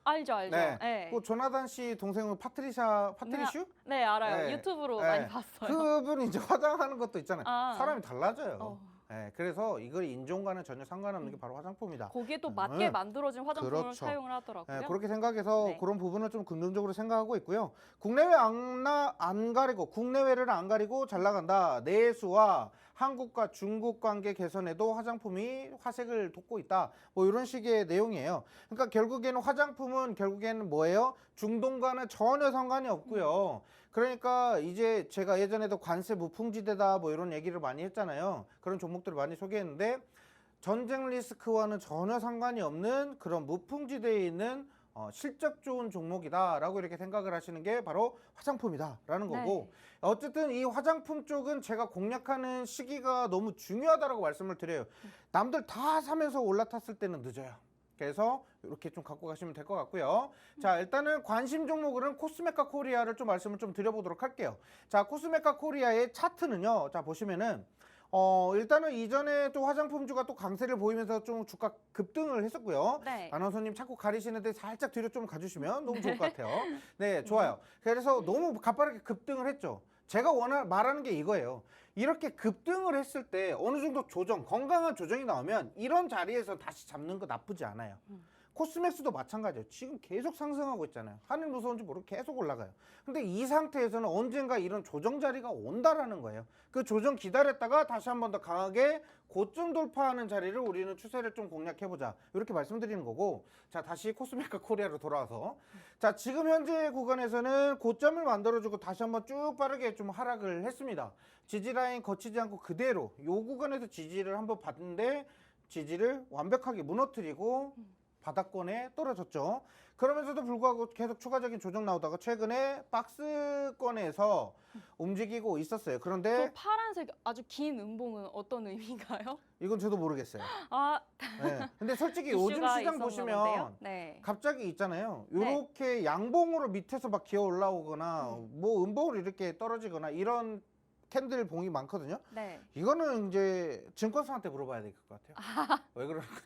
알죠. 네. 네. 그 조나단 씨 동생은 파트리슈? 네, 알아요. 네. 유튜브로 네. 많이 봤어요. 그분 이제 화장하는 것도 있잖아요. 아. 사람이 달라져요. 어. 네, 그래서 이걸 인종과는 전혀 상관없는 게 바로 화장품이다. 거기에 또 맞게 네. 만들어진 화장품을 그렇죠. 사용을 하더라고요. 네, 그렇게 생각해서 네. 그런 부분을 좀 긍정적으로 생각하고 있고요. 국내외 안 가리고 국내외를 안 가리고 잘 나간다. 내수와 한국과 중국 관계 개선에도 화장품이 화색을 돋고 있다. 뭐 이런 식의 내용이에요. 그러니까 결국에는 화장품은 결국에는 뭐예요? 중동과는 전혀 상관이 없고요. 그러니까 이제 제가 예전에도 관세 무풍지대다 뭐 이런 얘기를 많이 했잖아요. 그런 종목들을 많이 소개했는데 전쟁 리스크와는 전혀 상관이 없는 그런 무풍지대에 있는 실적 좋은 종목이다라고 이렇게 생각을 하시는 게 바로 화장품이다라는 거고, 네. 어쨌든 이 화장품 쪽은 제가 공략하는 시기가 너무 중요하다라고 말씀을 드려요. 남들 다 사면서 올라탔을 때는 늦어요. 그래서 이렇게 좀 갖고 가시면 될 것 같고요. 자, 일단은 관심 종목으로는 코스메카 코리아를 좀 말씀을 좀 드려보도록 할게요. 자, 코스메카 코리아의 차트는요. 자, 보시면은 일단은 이전에 또 화장품주가 또 강세를 보이면서 좀 주가 급등을 했었고요. 네. 아나운서님 자꾸 가리시는데 살짝 뒤로 좀 가주시면 너무 좋을 것 같아요. 네, 좋아요. 그래서 너무 가파르게 급등을 했죠. 제가 말하는 게 이거예요. 이렇게 급등을 했을 때 어느 정도 조정, 건강한 조정이 나오면 이런 자리에서 다시 잡는 거 나쁘지 않아요. 코스맥스도 마찬가지예요. 지금 계속 상승하고 있잖아요. 하늘 무서운지 모르고 계속 올라가요. 근데 이 상태에서는 언젠가 이런 조정 자리가 온다라는 거예요. 그 조정 기다렸다가 다시 한 번 더 강하게 고점 돌파하는 자리를 우리는 추세를 좀 공략해보자. 이렇게 말씀드리는 거고, 자, 다시 코스메카 코리아로 돌아와서, 자, 지금 현재 구간에서는 고점을 만들어주고 다시 한번 쭉 빠르게 좀 하락을 했습니다. 지지라인 거치지 않고 그대로 요 구간에서 지지를 한번 받는데 지지를 완벽하게 무너뜨리고 바닥권에 떨어졌죠. 그러면서도 불구하고 계속 추가적인 조정 나오다가 최근에 박스권에서 움직이고 있었어요. 그런데 저 파란색 아주 긴 음봉은 어떤 의미인가요? 이건 저도 모르겠어요. 아, 네. 근데 솔직히 요즘 이슈가 시장 있었나 보시면 본데요? 네. 갑자기 있잖아요. 네. 요렇게 양봉으로 밑에서 막 기어 올라오거나 뭐 음봉으로 이렇게 떨어지거나 이런 캔들 봉이 많거든요. 네. 이거는 이제 증권사한테 물어봐야 될 것 같아요. 왜 그러는 거지?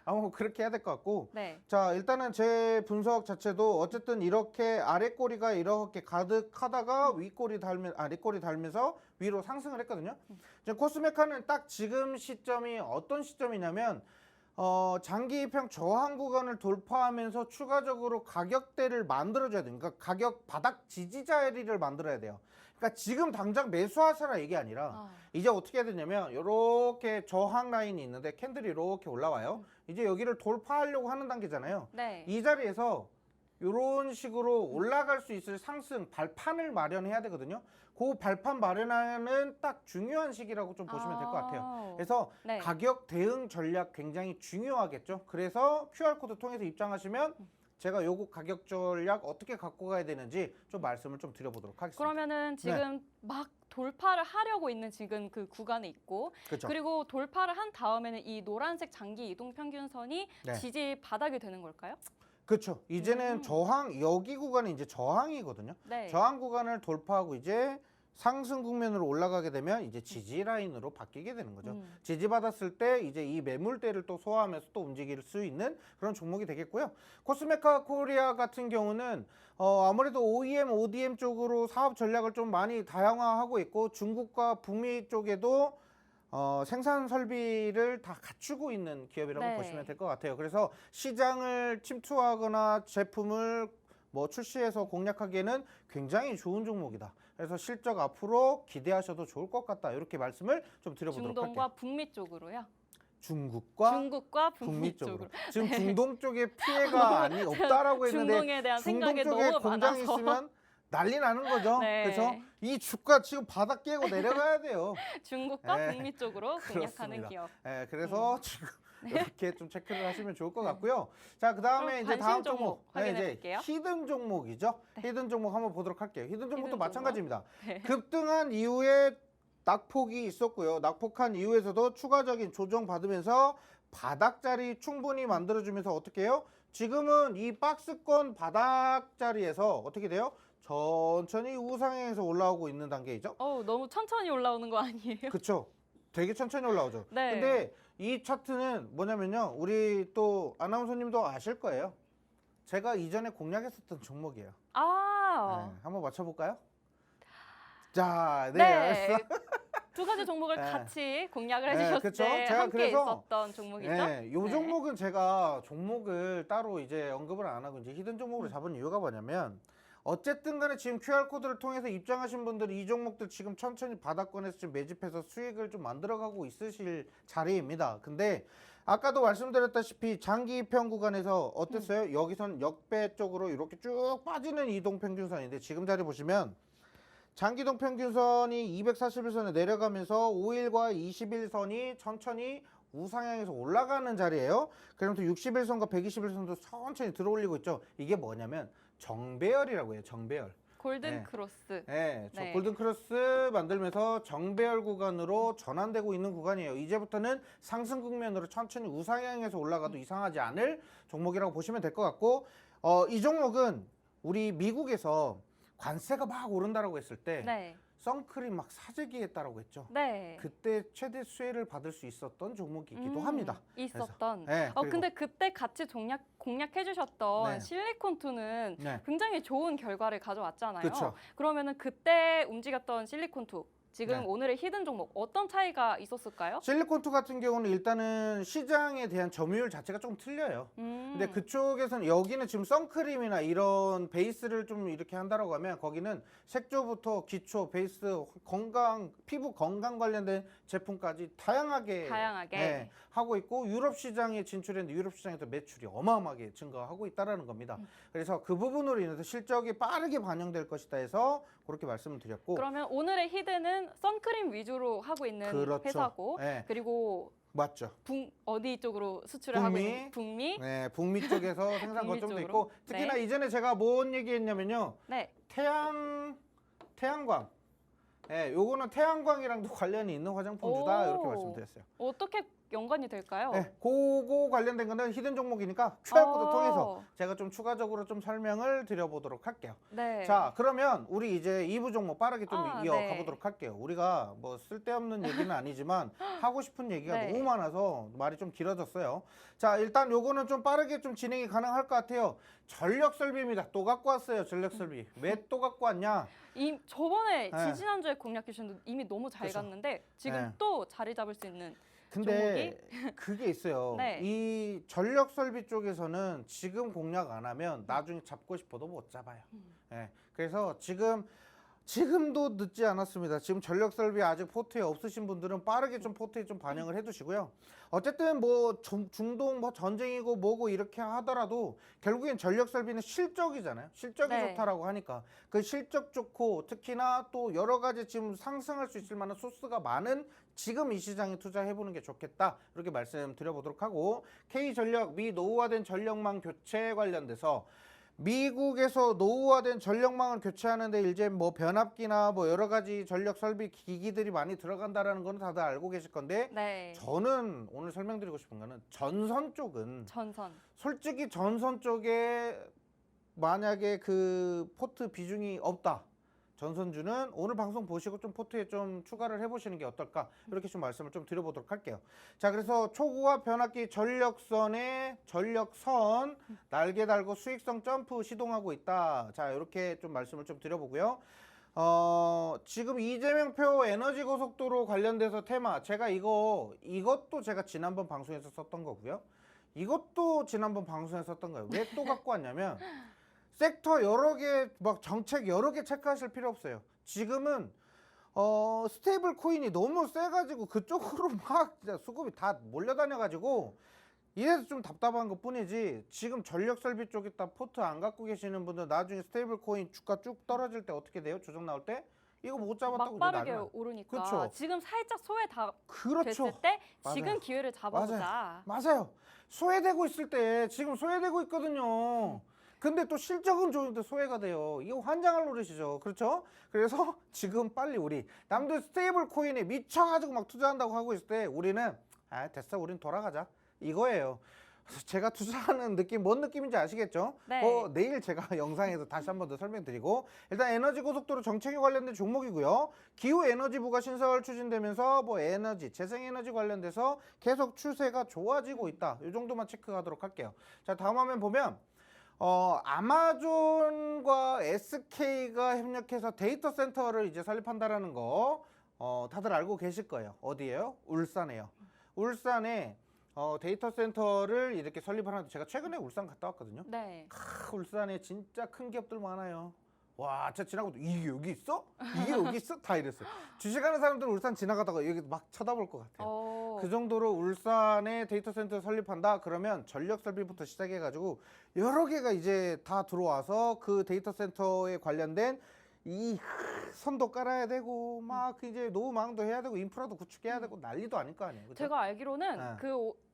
아무 그렇게 해야 될 것 같고. 네. 자, 일단은 제 분석 자체도 어쨌든 이렇게 아래 꼬리가 이렇게 가득하다가 윗꼬리 아랫꼬리 달면서 위로 상승을 했거든요. 지금 코스메카는 딱 지금 시점이 어떤 시점이냐면 장기 입형 저항 구간을 돌파하면서 추가적으로 가격대를 만들어줘야 돼요. 그러니까 가격 바닥 지지 자리를 만들어야 돼요. 그러니까 지금 당장 매수하셔라 이게 아니라 이제 어떻게 해야 되냐면 이렇게 저항 라인이 있는데 캔들이 이렇게 올라와요. 이제 여기를 돌파하려고 하는 단계잖아요. 네. 이 자리에서 이런 식으로 올라갈 수 있을 상승 발판을 마련해야 되거든요. 그 발판 마련하는 딱 중요한 시기라고 좀 보시면 될 것 같아요. 그래서 네. 가격 대응 전략 굉장히 중요하겠죠. 그래서 QR코드 통해서 입장하시면 제가 요거 가격 전략 어떻게 갖고 가야 되는지 좀 말씀을 좀 드려보도록 하겠습니다. 그러면은 지금 막 돌파를 하려고 있는 지금 그 구간에 있고 그렇죠. 그리고 돌파를 한 다음에는 이 노란색 장기 이동 평균선이 네. 지지 바닥이 되는 걸까요? 그렇죠. 이제는 저항, 여기 구간이 이제 저항이거든요. 네. 저항 구간을 돌파하고 이제 상승 국면으로 올라가게 되면 이제 지지 라인으로 바뀌게 되는 거죠. 지지받았을 때 이제 이 매물대를 또 소화하면서 또 움직일 수 있는 그런 종목이 되겠고요. 코스메카 코리아 같은 경우는 아무래도 OEM, ODM 쪽으로 사업 전략을 좀 많이 다양화하고 있고 중국과 북미 쪽에도 생산 설비를 다 갖추고 있는 기업이라고 네. 보시면 될 것 같아요. 그래서 시장을 침투하거나 제품을 뭐 출시해서 공략하기에는 굉장히 좋은 종목이다. 그래서 실적 앞으로 기대하셔도 좋을 것 같다. 이렇게 말씀을 좀 드려보도록 중동과 할게요. 북미 쪽으로요. 중국과 북미 북미 쪽으로. 쪽으로. 지금 중동 쪽에 피해가 아니 없다라고 했는데 중동에 대한 중동 생각이 쪽에 너무 공장이 많아서 있으면 난리 나는 거죠. 네. 그래서 이 주가 지금 바닥 깨고 내려가야 돼요. 중국과 네. 북미 쪽으로 공략하는 그렇습니다. 기업. 네, 그래서 지금 이렇게 좀 체크를 하시면 좋을 것 같고요. 자, 그다음에 그럼 이제 다음 관심 종목 종목, 확인해 이제 볼게요. 히든 종목이죠. 네. 히든 종목 한번 보도록 할게요. 히든 종목도 히든 마찬가지입니다. 네. 급등한 이후에 낙폭이 있었고요. 낙폭한 이후에서도 추가적인 조정 받으면서 바닥 자리 충분히 만들어주면서 어떻게 해요? 지금은 이 박스권 바닥 자리에서 어떻게 돼요? 천천히 우상향해서 올라오고 있는 단계이죠. 너무 천천히 올라오는 거 아니에요? 그렇죠. 되게 천천히 올라오죠. 네. 근데 이 차트는 뭐냐면요. 우리 또 아나운서님도 아실 거예요. 제가 이전에 공략했었던 종목이에요. 네, 한번 맞춰볼까요? 자, 네, 알았어. 두 가지 종목을 네. 같이 공략을 네, 해주셨을 그쵸? 때 제가 함께 그래서 있었던 종목이죠. 네, 요 종목은 제가 종목을 따로 이제 언급을 안 하고 이제 히든 종목으로 잡은 이유가 뭐냐면 어쨌든 간에 지금 QR코드를 통해서 입장하신 분들이 이 종목들 지금 천천히 바닥권에서 지금 매집해서 수익을 좀 만들어가고 있으실 자리입니다. 근데 아까도 말씀드렸다시피 장기 입형 구간에서 어땠어요? 여기선 역배 쪽으로 이렇게 쭉 빠지는 이동평균선인데 지금 자리 보시면 장기동 평균선이 241선에 내려가면서 5일과 20일선이 천천히 우상향해서 올라가는 자리예요. 그러면서 61선과 121선도 천천히 들어올리고 있죠. 이게 뭐냐면 정배열이라고 해요. 정배열. 골든 네. 크로스. 네, 저 네. 골든 크로스 만들면서 정배열 구간으로 전환되고 있는 구간이에요. 이제부터는 상승 국면으로 천천히 우상향해서 올라가도 이상하지 않을 종목이라고 보시면 될 것 같고 이 종목은 우리 미국에서 관세가 막 오른다라고 했을 때 네. 선크림 막 사재기 했다라고 했죠. 네. 그때 최대 수혜를 받을 수 있었던 종목이기도 합니다. 있었던. 네, 그리고- 근데 그때 같이 공략해 주셨던 네. 실리콘2는 네. 굉장히 좋은 결과를 가져왔잖아요. 그쵸. 그러면은 그때 움직였던 실리콘2 지금 네. 오늘의 히든 종목 어떤 차이가 있었을까요? 실리콘투 같은 경우는 일단은 시장에 대한 점유율 자체가 좀 틀려요. 근데 그쪽에서는 여기는 지금 선크림이나 이런 베이스를 좀 이렇게 한다라고 하면 거기는 색조부터 기초, 베이스, 건강, 피부 건강 관련된 제품까지 다양하게 네, 하고 있고 유럽 시장에 진출했는데 유럽 시장에서 매출이 어마어마하게 증가하고 있다라는 겁니다. 그래서 그 부분으로 인해서 실적이 빠르게 반영될 것이다 해서 그렇게 말씀을 드렸고 그러면 오늘의 히든은 선크림 위주로 하고 있는 그렇죠. 회사고 네. 그리고 맞죠. 어디 쪽으로 수출을 하고 있는 북미? 네, 북미 쪽에서 생산 북미 거점도 쪽으로? 있고 특히나 네. 이전에 제가 뭔 얘기했냐면요. 네. 태양광. 네, 요거는 태양광이랑도 관련이 있는 화장품주다 이렇게 오. 말씀드렸어요. 어떻게 연관이 될까요? 네, 그거 관련된 거는 히든 종목이니까 QR코드 통해서 제가 좀 추가적으로 좀 설명을 드려보도록 할게요. 네. 자, 그러면 우리 이제 2부 종목 빠르게 좀 이어가 네. 보도록 할게요. 우리가 뭐 쓸데없는 얘기는 아니지만 하고 싶은 얘기가 네. 너무 많아서 말이 좀 길어졌어요. 자, 일단 요거는 좀 빠르게 좀 진행이 가능할 것 같아요. 전력 설비입니다. 또 갖고 왔어요. 전력 설비. 왜 또 갖고 왔냐? 저번에 네. 지지난주에 공략해 주셨는데 이미 너무 잘 그쵸. 갔는데 지금 네. 또 자리 잡을 수 있는 근데 그게 있어요. 네. 이 전력 설비 쪽에서는 지금 공략 안 하면 나중에 잡고 싶어도 못 잡아요. 그래서 지금 지금도 늦지 않았습니다. 지금 전력 설비 아직 포트에 없으신 분들은 빠르게 좀 포트에 좀 반영을 해두시고요. 어쨌든 뭐 중동 뭐 전쟁이고 뭐고 이렇게 하더라도 결국엔 전력 설비는 실적이잖아요. 실적이 네. 좋다라고 하니까 그 실적 좋고 특히나 또 여러 가지 지금 상승할 수 있을 만한 소스가 많은 지금 이 시장에 투자해보는 게 좋겠다 이렇게 말씀드려보도록 하고, K전력 미 노후화된 전력망 교체 관련돼서 미국에서 노후화된 전력망을 교체하는데 이제 뭐 변압기나 뭐 여러 가지 전력 설비 기기들이 많이 들어간다라는 건 다들 알고 계실 건데, 네. 저는 오늘 설명드리고 싶은 거는 전선 쪽은 전선. 솔직히 전선 쪽에 만약에 그 포트 비중이 없다, 전선주는 오늘 방송 보시고 좀 포트에 좀 추가를 해보시는 게 어떨까 이렇게 좀 말씀을 좀 드려보도록 할게요. 자, 그래서 초고압 변압기 전력선에 전력선 날개 달고 수익성 점프 시동하고 있다. 자, 이렇게 좀 말씀을 좀 드려보고요. 지금 이재명표 에너지 고속도로 관련돼서 테마, 제가 이것도 제가 지난번 방송에서 썼던 거고요. 이것도 지난번 방송에서 썼던 거예요. 왜 또 갖고 왔냐면 섹터 여러 개, 막 정책 여러 개 체크하실 필요 없어요. 지금은 스테이블 코인이 너무 세가지고 그쪽으로 막 진짜 수급이 다 몰려다녀가지고 이래서 좀 답답한 것 뿐이지, 지금 전력 설비 쪽에다 포트 안 갖고 계시는 분들 나중에 스테이블 코인 주가 쭉 떨어질 때 어떻게 돼요? 조정 나올 때? 이거 못 잡았다고 막 빠르게 난리나. 오르니까 그쵸. 지금 살짝 소외 다 그렇죠. 됐을 때 맞아요. 지금 기회를 잡아보자. 맞아요. 소외되고 있을 때 지금 소외되고 있거든요. 근데 또 실적은 좋은데 소외가 돼요. 이거 환장할 노릇이죠. 그렇죠? 그래서 지금 빨리 우리 남들 스테이블 코인에 미쳐가지고 막 투자한다고 하고 있을 때 우리는 됐어, 우린 돌아가자 이거예요. 그래서 제가 투자하는 느낌, 뭔 느낌인지 아시겠죠? 네. 내일 제가 영상에서 다시 한 번 더 설명드리고, 일단 에너지 고속도로 정책에 관련된 종목이고요. 기후 에너지부가 신설 추진되면서 뭐 에너지, 재생에너지 관련돼서 계속 추세가 좋아지고 있다. 이 정도만 체크하도록 할게요. 자, 다음 화면 보면 아마존과 SK가 협력해서 데이터 센터를 이제 설립한다라는 거 다들 알고 계실 거예요. 어디예요? 울산에요. 울산에 데이터 센터를 이렇게 설립하는데, 제가 최근에 울산 갔다 왔거든요. 네. 울산에 진짜 큰 기업들 많아요. 와, 진짜 지나가도 이게 여기 있어? 이게 여기 있어? 다 이랬어요. 주식하는 사람들은 울산 지나가다가 여기 막 쳐다볼 것 같아요. 그 정도로 울산에 데이터 센터 설립한다 그러면 전력 설비부터 시작해가지고 여러 개가 이제 다 들어와서 그 데이터 센터에 관련된 이 선도 깔아야 되고 막 이제 노후망도 해야 되고 인프라도 구축해야 되고 난리도 아닐 거 아니에요. 그죠? 제가 알기로는 네.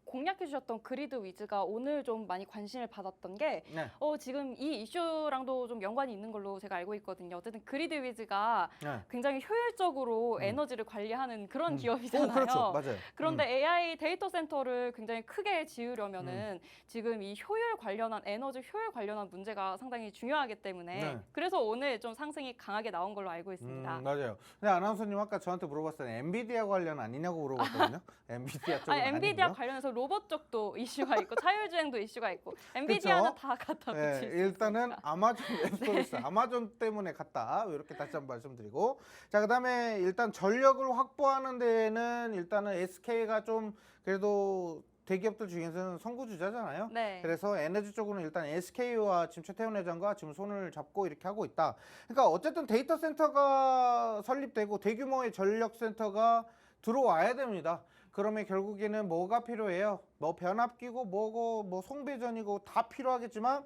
공략해 주셨던 그리드 위즈가 오늘 좀 많이 관심을 받았던 게 네. 지금 이 이슈랑도 좀 연관이 있는 걸로 제가 알고 있거든요. 어쨌든 그리드 위즈가 네. 굉장히 효율적으로 에너지를 관리하는 그런 기업이잖아요. 그렇죠. 맞아요. 그런데 AI 데이터 센터를 굉장히 크게 지으려면은 지금 이 효율 관련한 에너지 효율 관련한 문제가 상당히 중요하기 때문에 네. 그래서 오늘 좀 상승이 강하게 나온 걸로 알고 있습니다. 맞아요. 근데 아나운서님 아까 저한테 물어봤을 때 엔비디아 관련 아니냐고 물어봤거든요. 엔비디아 쪽은 엔비디아 아니고요. 관련해서 로봇 쪽도 이슈가 있고 자율주행도 이슈가 있고 엔비디아는 다 갖다 붙일 수 일단은 있으니까. 아마존 웹서비스 아마존 때문에 갔다 이렇게 다시 한번 말씀드리고, 자, 그다음에 일단 전력을 확보하는 데에는 일단은 SK가 좀 그래도 대기업들 중에서는 선구주자잖아요. 네. 그래서 에너지 쪽으로는 일단 SK와 지금 최태원 회장과 지금 손을 잡고 이렇게 하고 있다. 그러니까 어쨌든 데이터 센터가 설립되고 대규모의 전력 센터가 들어와야 됩니다. 그러면 결국에는 뭐가 필요해요? 뭐 변압기고 뭐고 뭐 송배전이고 다 필요하겠지만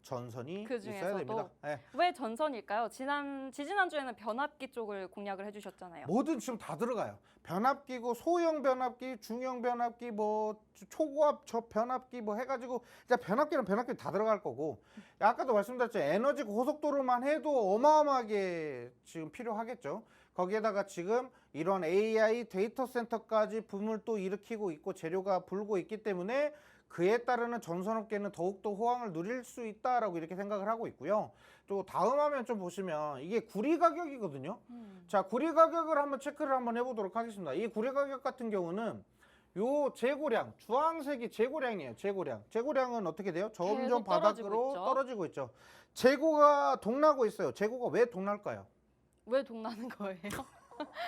전선이 그 있어야 중에서도 됩니다. 네. 왜 전선일까요? 지지난주에는 변압기 쪽을 공략을 해주셨잖아요. 뭐든 지금 다 들어가요. 변압기고 소형 변압기, 중형 변압기, 뭐 초고압 변압기 뭐 해가지고 이제 변압기는 변압기 다 들어갈 거고, 아까도 말씀드렸죠. 에너지 고속도로만 해도 어마어마하게 지금 필요하겠죠. 거기에다가 지금 이런 AI 데이터 센터까지 붐을 또 일으키고 있고 재료가 불고 있기 때문에 그에 따르는 전선업계는 더욱더 호황을 누릴 수 있다라고 이렇게 생각을 하고 있고요. 또 다음 화면 좀 보시면 이게 구리 가격이거든요. 자, 구리 가격을 한번 체크를 한번 해보도록 하겠습니다. 이 구리 가격 같은 경우는 요 재고량, 주황색이 재고량이에요. 재고량은 어떻게 돼요? 점점 바닥으로 떨어지고 있죠. 재고가 동나고 있어요. 재고가 왜 동날까요? 왜 동나는 거예요?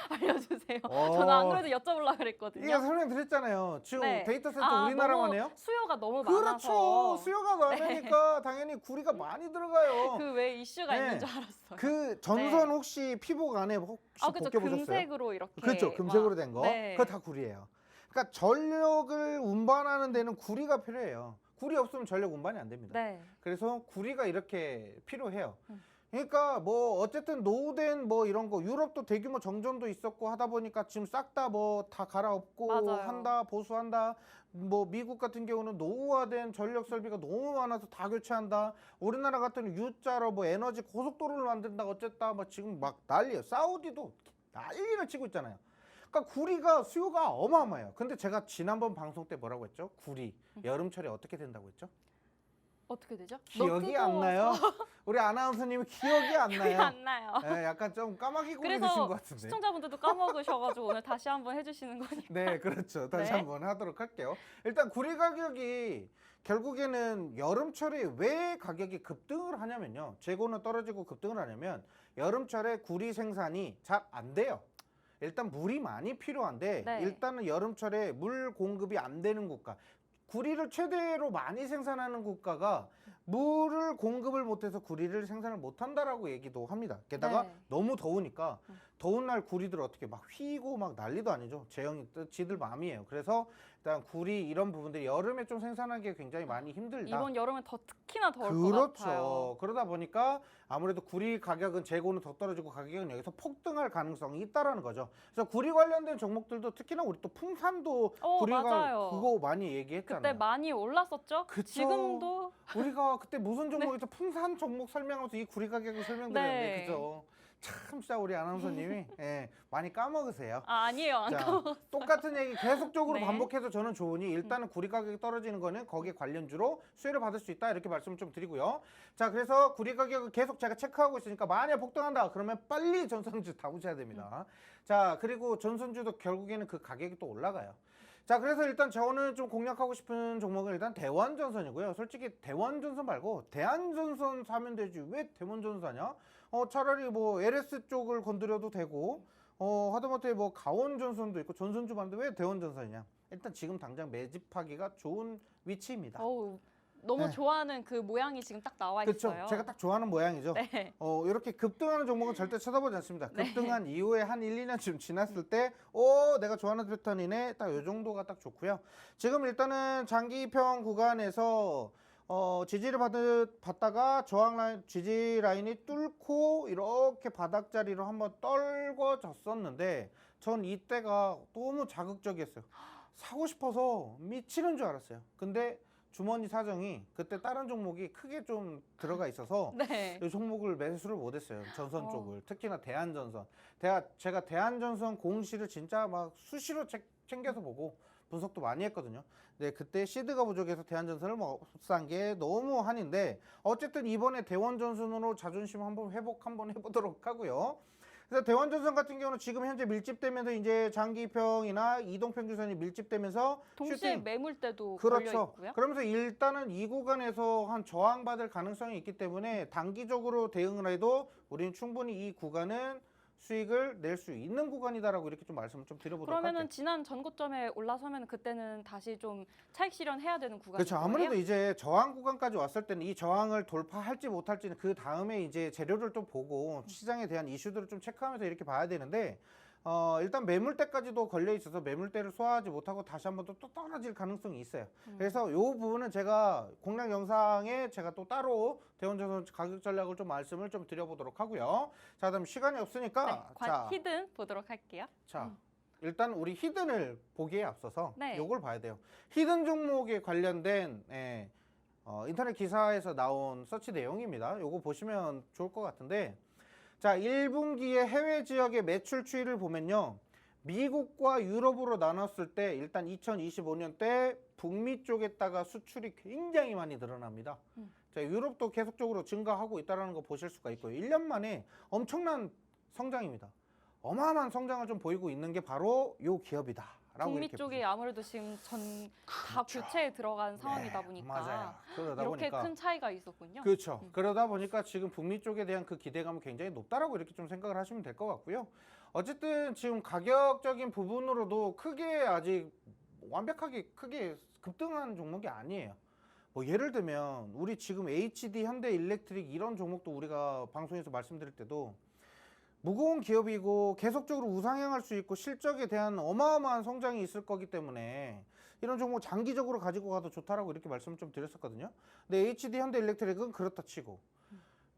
알려주세요. 어. 저는 안 그래도 여쭤보려고 그랬거든요. 이게 설명드렸잖아요. 지금 네. 데이터 센터 우리나라만 해요? 수요가 너무 그렇죠. 많아서 수요가 많으니까 당연히 구리가 많이 들어가요. 그 외에 이슈가 네. 있는 줄 알았어요. 그 전선 혹시 피복 안에 혹시 그죠. 벗겨보셨어요? 금색으로 이렇게. 그렇죠. 금색으로 막, 된 거. 네. 그거 다 구리예요. 그러니까 전력을 운반하는 데는 구리가 필요해요. 구리 없으면 전력 운반이 안 됩니다. 네. 그래서 구리가 이렇게 필요해요. 음. 그러니까 뭐 어쨌든 노후된 뭐 이런 거 유럽도 대규모 정전도 있었고 하다 보니까 지금 싹 다 뭐 다 갈아엎고 맞아요. 한다 보수한다. 뭐 미국 같은 경우는 노후화된 전력 설비가 너무 많아서 다 교체한다. 우리나라 같은 경우는 U자로 뭐 에너지 고속도로를 만든다 어쨌다 뭐 지금 막 난리예요. 사우디도 난리를 치고 있잖아요. 그러니까 구리가 수요가 어마어마해요. 근데 제가 지난번 방송 때 뭐라고 했죠? 구리 여름철에 어떻게 된다고 했죠? 어떻게 되죠? 기억이 너무 안 나요? 우리 아나운서님이 기억이 안 기억이 나요? 안 나요. 네, 약간 좀 까마귀 고리 그래서 드신 것 같은데. 시청자분들도 까먹으셔가지고 오늘 다시 한번 해주시는 거니까. 네, 그렇죠. 다시 네. 한번 하도록 할게요. 일단 구리 가격이 결국에는 여름철에 왜 가격이 급등을 하냐면요. 재고는 떨어지고 급등을 하냐면 여름철에 구리 생산이 잘 안 돼요. 일단 물이 많이 필요한데 네. 일단은 여름철에 물 공급이 안 되는 국가. 구리를 최대로 많이 생산하는 국가가 물을 공급을 못해서 구리를 생산을 못한다라고 얘기도 합니다. 게다가 네. 너무 더우니까 더운 날 구리들 어떻게 막 휘고 막 난리도 아니죠. 제형이 지들 마음이에요. 그래서 일단 구리 이런 부분들이 여름에 좀 생산하기 굉장히 많이 힘들다. 이번 여름은 더 특히나 더울 것 그렇죠. 같아요. 그러다 보니까 아무래도 구리 가격은 재고는 더 떨어지고 가격은 여기서 폭등할 가능성이 있다라는 거죠. 그래서 구리 관련된 종목들도 특히나 우리 또 풍산도 구리가 맞아요. 그거 많이 얘기했잖아요. 그때 많이 올랐었죠? 그쵸. 지금도 우리가 그때 무슨 종목에서 풍산 종목 설명하면서 이 구리 가격을 설명드렸는데 네. 그죠? 참 진짜 우리 아나운서님이 예, 많이 까먹으세요. 아니에요. 안 자, 까먹었어요. 똑같은 얘기 계속적으로 네. 반복해서 저는 좋으니 일단은 구리 가격이 떨어지는 거는 거기에 관련주로 수혜를 받을 수 있다 이렇게 말씀을 좀 드리고요. 자, 그래서 구리 가격을 계속 제가 체크하고 있으니까 만약 폭등한다 그러면 빨리 전선주 담으셔야 됩니다. 자, 그리고 전선주도 결국에는 그 가격이 또 올라가요. 자, 그래서 일단 저는 좀 공략하고 싶은 종목은 일단 대원전선이고요. 솔직히 대원전선 말고 대한전선 사면 되지 왜 대원전선 사냐? 차라리 뭐 LS 쪽을 건드려도 되고 하다못해 뭐 강원전선도 있고 전선주 봤는데 왜 대원전선이냐? 일단 지금 당장 매집하기가 좋은 위치입니다. 어우, 너무 네. 좋아하는 그 모양이 지금 딱 나와 그렇죠. 있어요. 제가 딱 좋아하는 모양이죠. 네. 이렇게 급등하는 종목은 절대 쳐다보지 않습니다. 네. 급등한 이후에 한 1, 2년쯤 지났을 때 내가 좋아하는 패턴이네. 딱 요 정도가 딱 좋고요. 지금 일단은 장기평 구간에서 지지를 받다가 저항 라인, 지지 라인이 뚫고 이렇게 바닥 자리로 한번 떨궈졌었는데 전 이때가 너무 자극적이었어요. 사고 싶어서 미치는 줄 알았어요. 근데 주머니 사정이 그때 다른 종목이 크게 좀 들어가 있어서 네. 이 종목을 매수를 못했어요. 전선 어. 쪽을. 특히나 대한전선. 제가 대한전선 공시를 진짜 막 수시로 챙겨서 보고 분석도 많이 했거든요. 네, 그때 시드가 부족해서 대한전선을 못 산 게 너무 한인데 어쨌든 이번에 대원전선으로 자존심 한번 회복 한번 해보도록 하고요. 그래서 대원전선 같은 경우는 지금 현재 밀집되면서 이제 장기평이나 이동평균선이 밀집되면서 동시에 슈팅. 매물대도 걸려 그렇죠. 있고요. 그러면서 일단은 이 구간에서 한 저항받을 가능성이 있기 때문에 단기적으로 대응을 해도 우리는 충분히 이 구간은 수익을 낼 수 있는 구간이다라고 이렇게 좀 말씀을 좀 드려보도록 그러면은 할게요. 지난 전고점에 올라서면 그때는 다시 좀 차익 실현해야 되는 구간인 그렇죠. 거예요? 아무래도 이제 저항 구간까지 왔을 때는 이 저항을 돌파할지 못할지는 그 다음에 이제 재료를 좀 보고 시장에 대한 이슈들을 좀 체크하면서 이렇게 봐야 되는데 일단 매물대까지도 걸려 있어서 매물대를 소화하지 못하고 다시 한번 또 떨어질 가능성이 있어요. 그래서 이 부분은 제가 공략 영상에 제가 또 따로 대원전선 가격 전략을 좀 말씀을 좀 드려보도록 하고요. 자, 그다음 시간이 없으니까 히든 보도록 할게요. 자, 일단 우리 히든을 보기에 앞서서 네. 요걸 봐야 돼요. 히든 종목에 관련된 인터넷 기사에서 나온 서치 내용입니다. 요거 보시면 좋을 것 같은데 자, 1분기의 해외 지역의 매출 추이를 보면요. 미국과 유럽으로 나눴을 때 일단 2025년 때 북미 쪽에다가 수출이 굉장히 많이 늘어납니다. 자, 유럽도 계속적으로 증가하고 있다는 거 보실 수가 있고요. 1년 만에 엄청난 성장입니다. 어마어마한 성장을 좀 보이고 있는 게 바로 요 기업이다. 북미 쪽이 아무래도 지금 다 교체에 들어간 상황이다 보니까 맞아요. 그러다 이렇게 보니까 큰 차이가 있었군요. 그렇죠. 그러다 보니까 지금 북미 쪽에 대한 그 기대감은 굉장히 높다라고 이렇게 좀 생각을 하시면 될 것 같고요. 어쨌든 지금 가격적인 부분으로도 크게 아직 완벽하게 크게 급등한 종목이 아니에요. 뭐 예를 들면 우리 지금 HD, 현대 일렉트릭 이런 종목도 우리가 방송에서 말씀드릴 때도 무거운 기업이고 계속적으로 우상향할 수 있고 실적에 대한 어마어마한 성장이 있을 거기 때문에 이런 종목 장기적으로 가지고 가도 좋다라고 이렇게 말씀을 좀 드렸었거든요. 근데 HD, 현대 일렉트릭은 그렇다 치고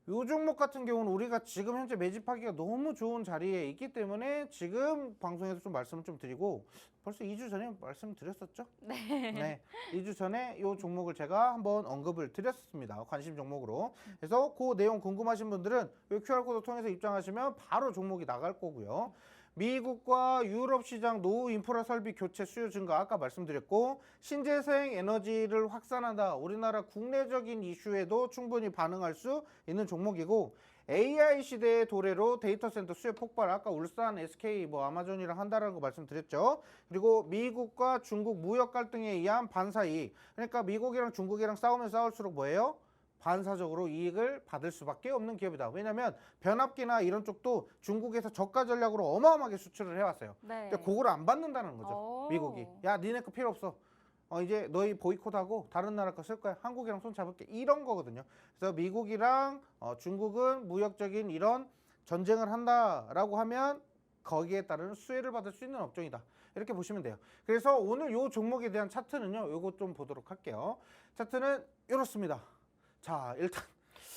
이 종목 같은 경우는 우리가 지금 현재 매집하기가 너무 좋은 자리에 있기 때문에 지금 방송에서 좀 말씀을 좀 드리고 벌써 2주 전에 말씀드렸었죠? 네. 2주 전에 이 종목을 제가 한번 언급을 드렸습니다. 관심 종목으로. 그래서 그 내용 궁금하신 분들은 이 QR코드 통해서 입장하시면 바로 종목이 나갈 거고요. 미국과 유럽 시장 노후 인프라 설비 교체 수요 증가 아까 말씀드렸고 신재생 에너지를 확산한다. 우리나라 국내적인 이슈에도 충분히 반응할 수 있는 종목이고 AI 시대의 도래로 데이터 센터 수요 폭발 아까 울산 SK 뭐 아마존이랑 한다라고 말씀드렸죠. 그리고 미국과 중국 무역 갈등에 의한 반사이익 그러니까 미국이랑 중국이랑 싸우면 싸울수록 뭐예요? 반사적으로 이익을 받을 수밖에 없는 기업이다. 왜냐하면 변압기나 이런 쪽도 중국에서 저가 전략으로 어마어마하게 수출을 해왔어요. 네. 근데 그걸 안 받는다는 거죠. 오. 미국이. 야 니네 거 필요 없어. 이제 너희 보이콧하고 다른 나라 거 쓸 거야. 한국이랑 손 잡을게. 이런 거거든요. 그래서 미국이랑 중국은 무역적인 이런 전쟁을 한다라고 하면 거기에 따른 수혜를 받을 수 있는 업종이다. 이렇게 보시면 돼요. 그래서 오늘 요 종목에 대한 차트는요. 요거 좀 보도록 할게요. 차트는 이렇습니다. 자 일단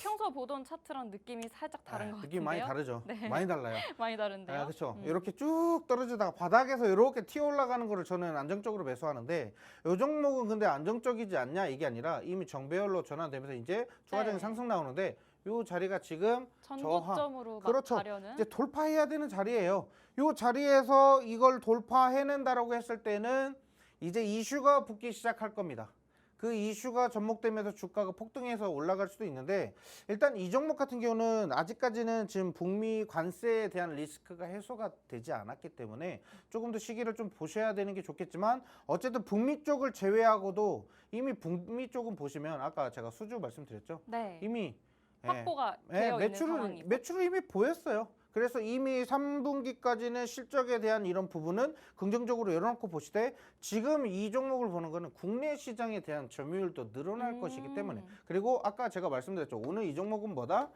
평소 보던 차트랑 느낌이 살짝 다른 것 같은데요. 느낌 많이 다르죠. 네. 많이 달라요. 많이 다른데요. 그렇죠. 이렇게 쭉 떨어지다가 바닥에서 이렇게 튀어 올라가는 거를 저는 안정적으로 매수하는데 이 종목은 근데 안정적이지 않냐 이게 아니라 이미 정배열로 전환되면서 이제 추가적인 네. 상승 나오는데 이 자리가 지금 전고점으로 막 그렇죠. 가려는. 이제 돌파해야 되는 자리예요. 이 자리에서 이걸 돌파해낸다라고 했을 때는 이제 이슈가 붙기 시작할 겁니다. 그 이슈가 접목되면서 주가가 폭등해서 올라갈 수도 있는데 일단 이 종목 같은 경우는 아직까지는 지금 북미 관세에 대한 리스크가 해소가 되지 않았기 때문에 조금 더 시기를 좀 보셔야 되는 게 좋겠지만 어쨌든 북미 쪽을 제외하고도 이미 북미 쪽은 보시면 아까 제가 수주 말씀드렸죠. 네. 이미 확보가 되어 있는 상황이고. 매출을 이미 보였어요. 그래서 이미 3분기까지는 실적에 대한 이런 부분은 긍정적으로 열어놓고 보시되 지금 이 종목을 보는 거는 국내 시장에 대한 점유율도 늘어날 것이기 때문에 그리고 아까 제가 말씀드렸죠. 오늘 이 종목은 뭐다?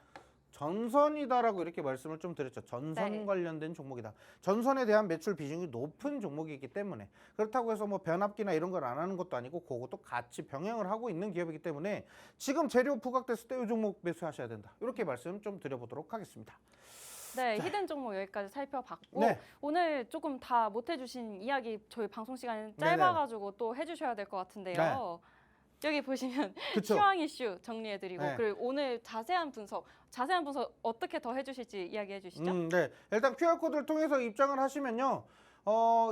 전선이다라고 이렇게 말씀을 좀 드렸죠. 전선 네. 관련된 종목이다. 전선에 대한 매출 비중이 높은 종목이기 때문에 그렇다고 해서 뭐 변압기나 이런 걸 안 하는 것도 아니고 그것도 같이 병행을 하고 있는 기업이기 때문에 지금 재료 부각됐을 때 이 종목 매수하셔야 된다. 이렇게 말씀 좀 드려보도록 하겠습니다. 네, 히든 종목 여기까지 살펴봤고 네. 오늘 조금 다 못 해주신 이야기 저희 방송 시간이 네네. 짧아가지고 또 해주셔야 될 것 같은데요. 여기 보시면 그쵸. 시황 이슈 정리해드리고 네. 그리고 오늘 자세한 분석 어떻게 더 해주실지 이야기해 주시죠. 네. 일단 QR코드를 통해서 입장을 하시면요.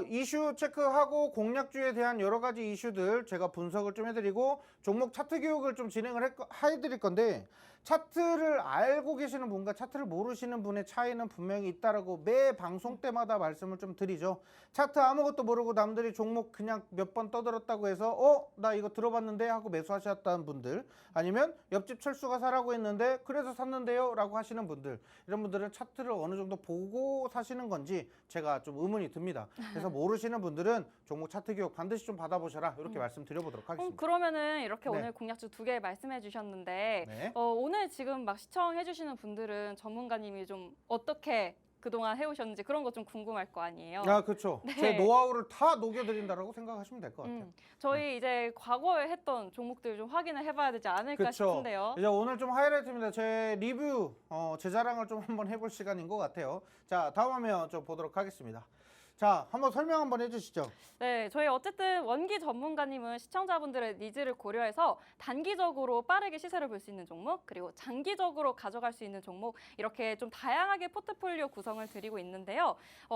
이슈 체크하고 공략주에 대한 여러 가지 이슈들 제가 분석을 좀 해드리고 종목 차트 교육을 좀 진행을 해드릴 건데 차트를 알고 계시는 분과 차트를 모르시는 분의 차이는 분명히 있다라고 매 방송 때마다 말씀을 좀 드리죠. 차트 아무것도 모르고 남들이 종목 그냥 몇 번 떠들었다고 해서 나 이거 들어봤는데 하고 매수하셨다는 분들 아니면 옆집 철수가 사라고 했는데 그래서 샀는데요 라고 하시는 분들 이런 분들은 차트를 어느 정도 보고 사시는 건지 제가 좀 의문이 듭니다. 그래서 모르시는 분들은 종목 차트 교육 반드시 좀 받아보셔라 이렇게 말씀드려보도록 하겠습니다. 그러면은 이렇게 네. 오늘 공략주 2개 말씀해 주셨는데 네. 오늘 지금 막 시청해 주시는 분들은 전문가님이 좀 어떻게 그동안 해오셨는지 그런 거 좀 궁금할 거 아니에요. 그렇죠. 네. 제 노하우를 다 녹여드린다라고 생각하시면 될 것 같아요. 저희 이제 과거에 했던 종목들 좀 확인을 해봐야 되지 않을까 그쵸. 싶은데요. 이제 오늘 좀 하이라이트입니다. 제 리뷰, 제 자랑을 좀 한번 해볼 시간인 것 같아요. 자, 다음 화면 좀 보도록 하겠습니다. 자, 한번 설명 한번 해주시죠. 네, 저희 어쨌든 원기 전문가님은 시청자분들의 니즈를 고려해서 단기적으로 빠르게 시세를 볼 수 있는 종목, 그리고 장기적으로 가져갈 수 있는 종목 이렇게 좀 다양하게 포트폴리오 구성을 드리고 있는데요.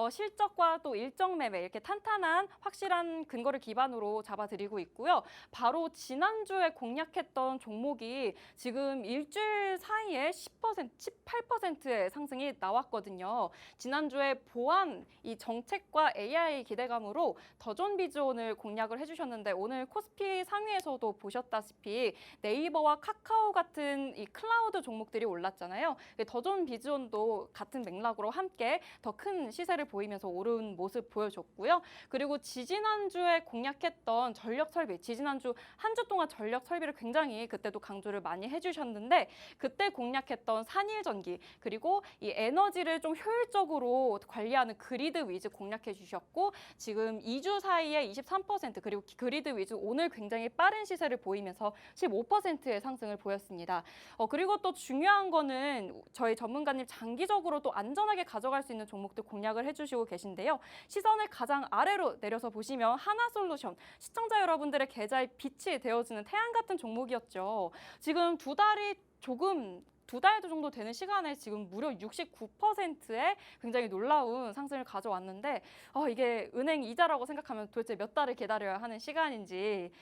실적과 또 일정 매매 이렇게 탄탄한 확실한 근거를 기반으로 잡아드리고 있고요. 바로 지난주에 공략했던 종목이 지금 일주일 사이에 10%, 18%의 상승이 나왔거든요. 지난주에 보안 이 정책 흑색과 AI 기대감으로 더존 비즈온을 공략을 해주셨는데 오늘 코스피 상위에서도 보셨다시피 네이버와 카카오 같은 이 클라우드 종목들이 올랐잖아요. 더존 비즈온도 같은 맥락으로 함께 더 큰 시세를 보이면서 오른 모습 보여줬고요. 그리고 지지난주에 공략했던 전력 설비, 지지난주 한 주 동안 전력 설비를 굉장히 그때도 강조를 많이 해주셨는데 그때 공략했던 산일전기 그리고 이 에너지를 좀 효율적으로 관리하는 그리드 위즈 공략해 주셨고 지금 2주 사이에 23% 그리고 그리드 위즈 오늘 굉장히 빠른 시세를 보이면서 15%의 상승을 보였습니다. 그리고 또 중요한 거는 저희 전문가님 장기적으로 또 안전하게 가져갈 수 있는 종목들 공략을 해주시고 계신데요. 시선을 가장 아래로 내려서 보시면 하나솔루션, 시청자 여러분들의 계좌에 빛이 되어주는 태양 같은 종목이었죠. 지금 두 달 정도 되는 시간에 지금 무려 69%의 굉장히 놀라운 상승을 가져왔는데 이게 은행 이자라고 생각하면 도대체 몇 달을 기다려야 하는 시간인지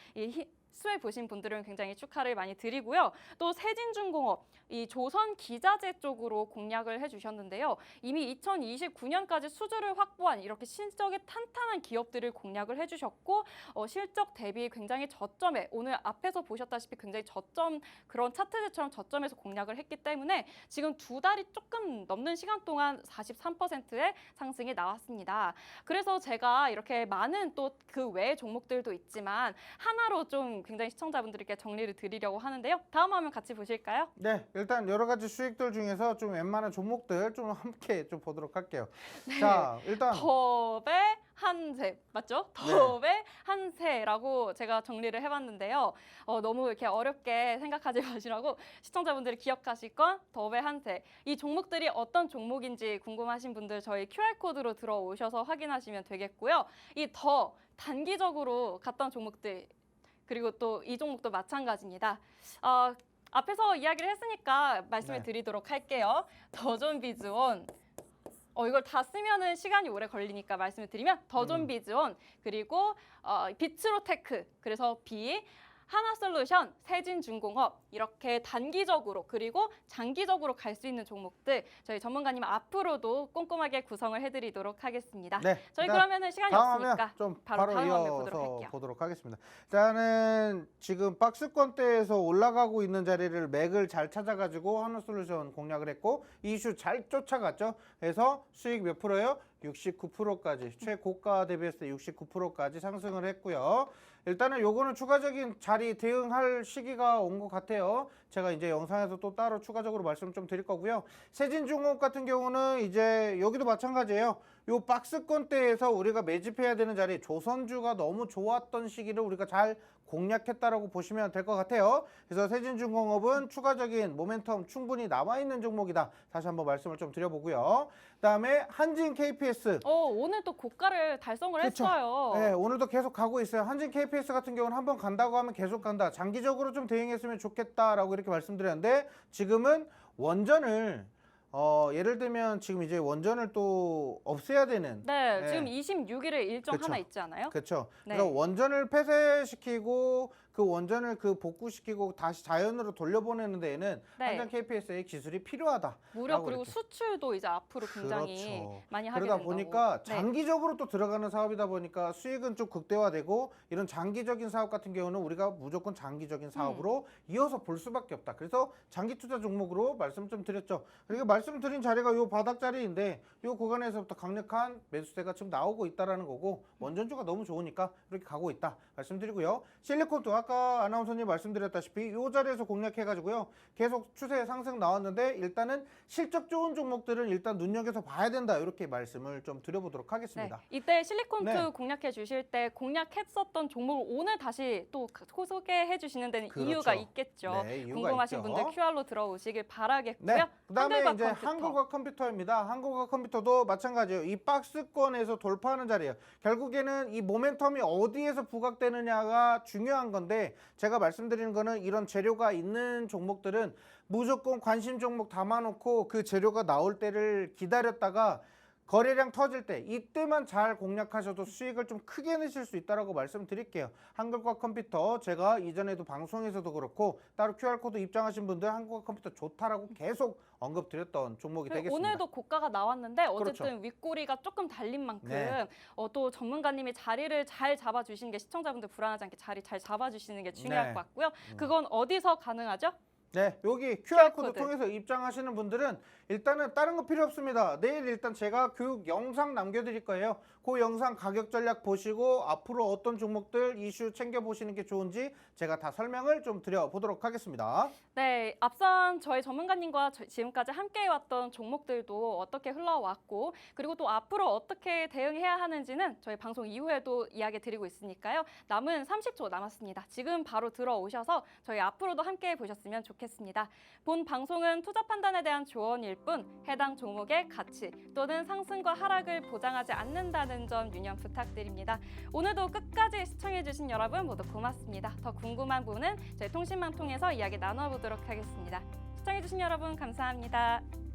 수혜 보신 분들은 굉장히 축하를 많이 드리고요. 또 세진중공업, 이 조선 기자재 쪽으로 공략을 해주셨는데요. 이미 2029년까지 수주를 확보한 이렇게 실적이 탄탄한 기업들을 공략을 해주셨고 실적 대비 굉장히 저점에 오늘 앞에서 보셨다시피 굉장히 저점 그런 차트들처럼 저점에서 공략을 했기 때문에 지금 두 달이 조금 넘는 시간 동안 43%의 상승이 나왔습니다. 그래서 제가 이렇게 많은 또 그 외의 종목들도 있지만 하나로 좀 굉장히 시청자분들께 정리를 드리려고 하는데요. 다음 화면 같이 보실까요? 네, 일단 여러 가지 수익들 중에서 좀 웬만한 종목들 좀 함께 좀 보도록 할게요. 자, 일단 덥의 한세 맞죠? 덥의 한세라고 제가 정리를 해봤는데요. 너무 이렇게 어렵게 생각하지 마시라고 시청자분들이 기억하실 건 덥의 한세. 이 종목들이 어떤 종목인지 궁금하신 분들 저희 QR코드로 들어오셔서 확인하시면 되겠고요. 이 더 단기적으로 갔던 종목들 그리고 또 이 종목도 마찬가지입니다. 앞에서 이야기를 했으니까 말씀을 드리도록 할게요. 더존 비즈온. 이걸 다 쓰면은 시간이 오래 걸리니까 말씀을 드리면 더존 비즈온 그리고 비츠로테크 그래서 B 하나솔루션, 세진중공업 이렇게 단기적으로 그리고 장기적으로 갈 수 있는 종목들 저희 전문가님 앞으로도 꼼꼼하게 구성을 해드리도록 하겠습니다. 네, 저희 그러면은 시간이 없으니까 좀 바로 다음 화면 이어서 보도록 할게요. 보도록 하겠습니다. 일단은 지금 박스권대에서 올라가고 있는 자리를 맥을 잘 찾아가지고 하나솔루션 공략을 했고 이슈 잘 쫓아갔죠. 그래서 수익 몇 프로예요? 69%까지 최고가 대비했을 때 69%까지 상승을 했고요. 일단은 요거는 추가적인 자리 대응할 시기가 온 것 같아요. 제가 이제 영상에서 또 따로 추가적으로 말씀 좀 드릴 거고요. 세진중공업 같은 경우는 이제 여기도 마찬가지예요. 요 박스권대에서 우리가 매집해야 되는 자리 조선주가 너무 좋았던 시기를 우리가 잘 공략했다라고 보시면 될 것 같아요. 그래서 세진중공업은 추가적인 모멘텀 충분히 남아있는 종목이다. 다시 한번 말씀을 좀 드려보고요. 그다음에 한진 KPS. 오늘 또 고가를 달성을 했어요. 네, 오늘도 계속 가고 있어요. 한진 KPS 같은 경우는 한번 간다고 하면 계속 간다. 장기적으로 좀 대응했으면 좋겠다라고 이렇게 말씀드렸는데 지금은 원전을 예를 들면 지금 이제 원전을 또 없애야 되는 네, 지금 26일에 일정 하나 있지 않아요? 그렇죠. 네. 그래서 원전을 폐쇄시키고 그 원전을 복구시키고 다시 자연으로 돌려보내는 데에는 한전 KPS의 기술이 필요하다. 무려 그리고 수출도 이제 앞으로 굉장히 많이 하게 그러다 된다고. 보니까 장기적으로 또 들어가는 사업이다 보니까 수익은 좀 극대화되고 이런 장기적인 사업 같은 경우는 우리가 무조건 장기적인 사업으로 이어서 볼 수밖에 없다. 그래서 장기 투자 종목으로 말씀 좀 드렸죠. 그리고 말씀드린 자리가 요 바닥 자리인데 요 구간에서부터 강력한 매수세가 지금 나오고 있다라는 거고 원전주가 너무 좋으니까 이렇게 가고 있다 말씀드리고요. 실리콘도 아까 아나운서님 말씀드렸다시피 이 자리에서 공략해가지고요. 계속 추세 상승 나왔는데 일단은 실적 좋은 종목들은 일단 눈여겨서 봐야 된다. 이렇게 말씀을 좀 드려보도록 하겠습니다. 이때 실리콘2 공략해 주실 때 공략했었던 종목을 오늘 다시 또 소개해 주시는 데는 이유가 있겠죠. 이유가 궁금하신 있죠. 분들 QR로 들어오시길 바라겠고요. 그다음에 이제 한국어 컴퓨터입니다. 한국어 컴퓨터도 마찬가지예요. 이 박스권에서 돌파하는 자리예요. 결국에는 이 모멘텀이 어디에서 부각되느냐가 중요한 건데 제가 말씀드리는 거는 이런 재료가 있는 종목들은 무조건 관심 종목 담아놓고 그 재료가 나올 때를 기다렸다가 거래량 터질 때 이때만 잘 공략하셔도 수익을 좀 크게 내실 수 있다라고 말씀드릴게요. 한글과 컴퓨터 제가 이전에도 방송에서도 그렇고 따로 QR코드 입장하신 분들 한글과 컴퓨터 좋다라고 계속 언급드렸던 종목이 되겠습니다. 오늘도 고가가 나왔는데 어쨌든 그렇죠. 윗꼬리가 조금 달린 만큼 네. 또 전문가님이 자리를 잘 잡아주시는 게 시청자분들 불안하지 않게 자리 잘 잡아주시는 게 중요할 네. 것 같고요. 그건 어디서 가능하죠? 네, 여기 QR코드 QR코드. 통해서 입장하시는 분들은 일단은 다른 거 필요 없습니다. 내일 일단 제가 교육 영상 남겨드릴 거예요. 그 영상 가격 전략 보시고 앞으로 어떤 종목들 이슈 챙겨보시는 게 좋은지 제가 다 설명을 좀 드려보도록 하겠습니다. 네, 앞선 저희 전문가님과 지금까지 함께해왔던 종목들도 어떻게 흘러왔고 그리고 또 앞으로 어떻게 대응해야 하는지는 저희 방송 이후에도 이야기 드리고 있으니까요. 남은 30초 남았습니다. 지금 바로 들어오셔서 저희 앞으로도 함께해 보셨으면 좋겠습니다. 본 방송은 투자 판단에 대한 조언일 뿐 해당 종목의 가치 또는 상승과 하락을 보장하지 않는다는 점 유념 부탁드립니다. 오늘도 끝까지 시청해주신 여러분 모두 고맙습니다. 더 궁금한 부분은 저희 통신망 통해서 이야기 나눠보도록 하겠습니다. 시청해주신 여러분 감사합니다.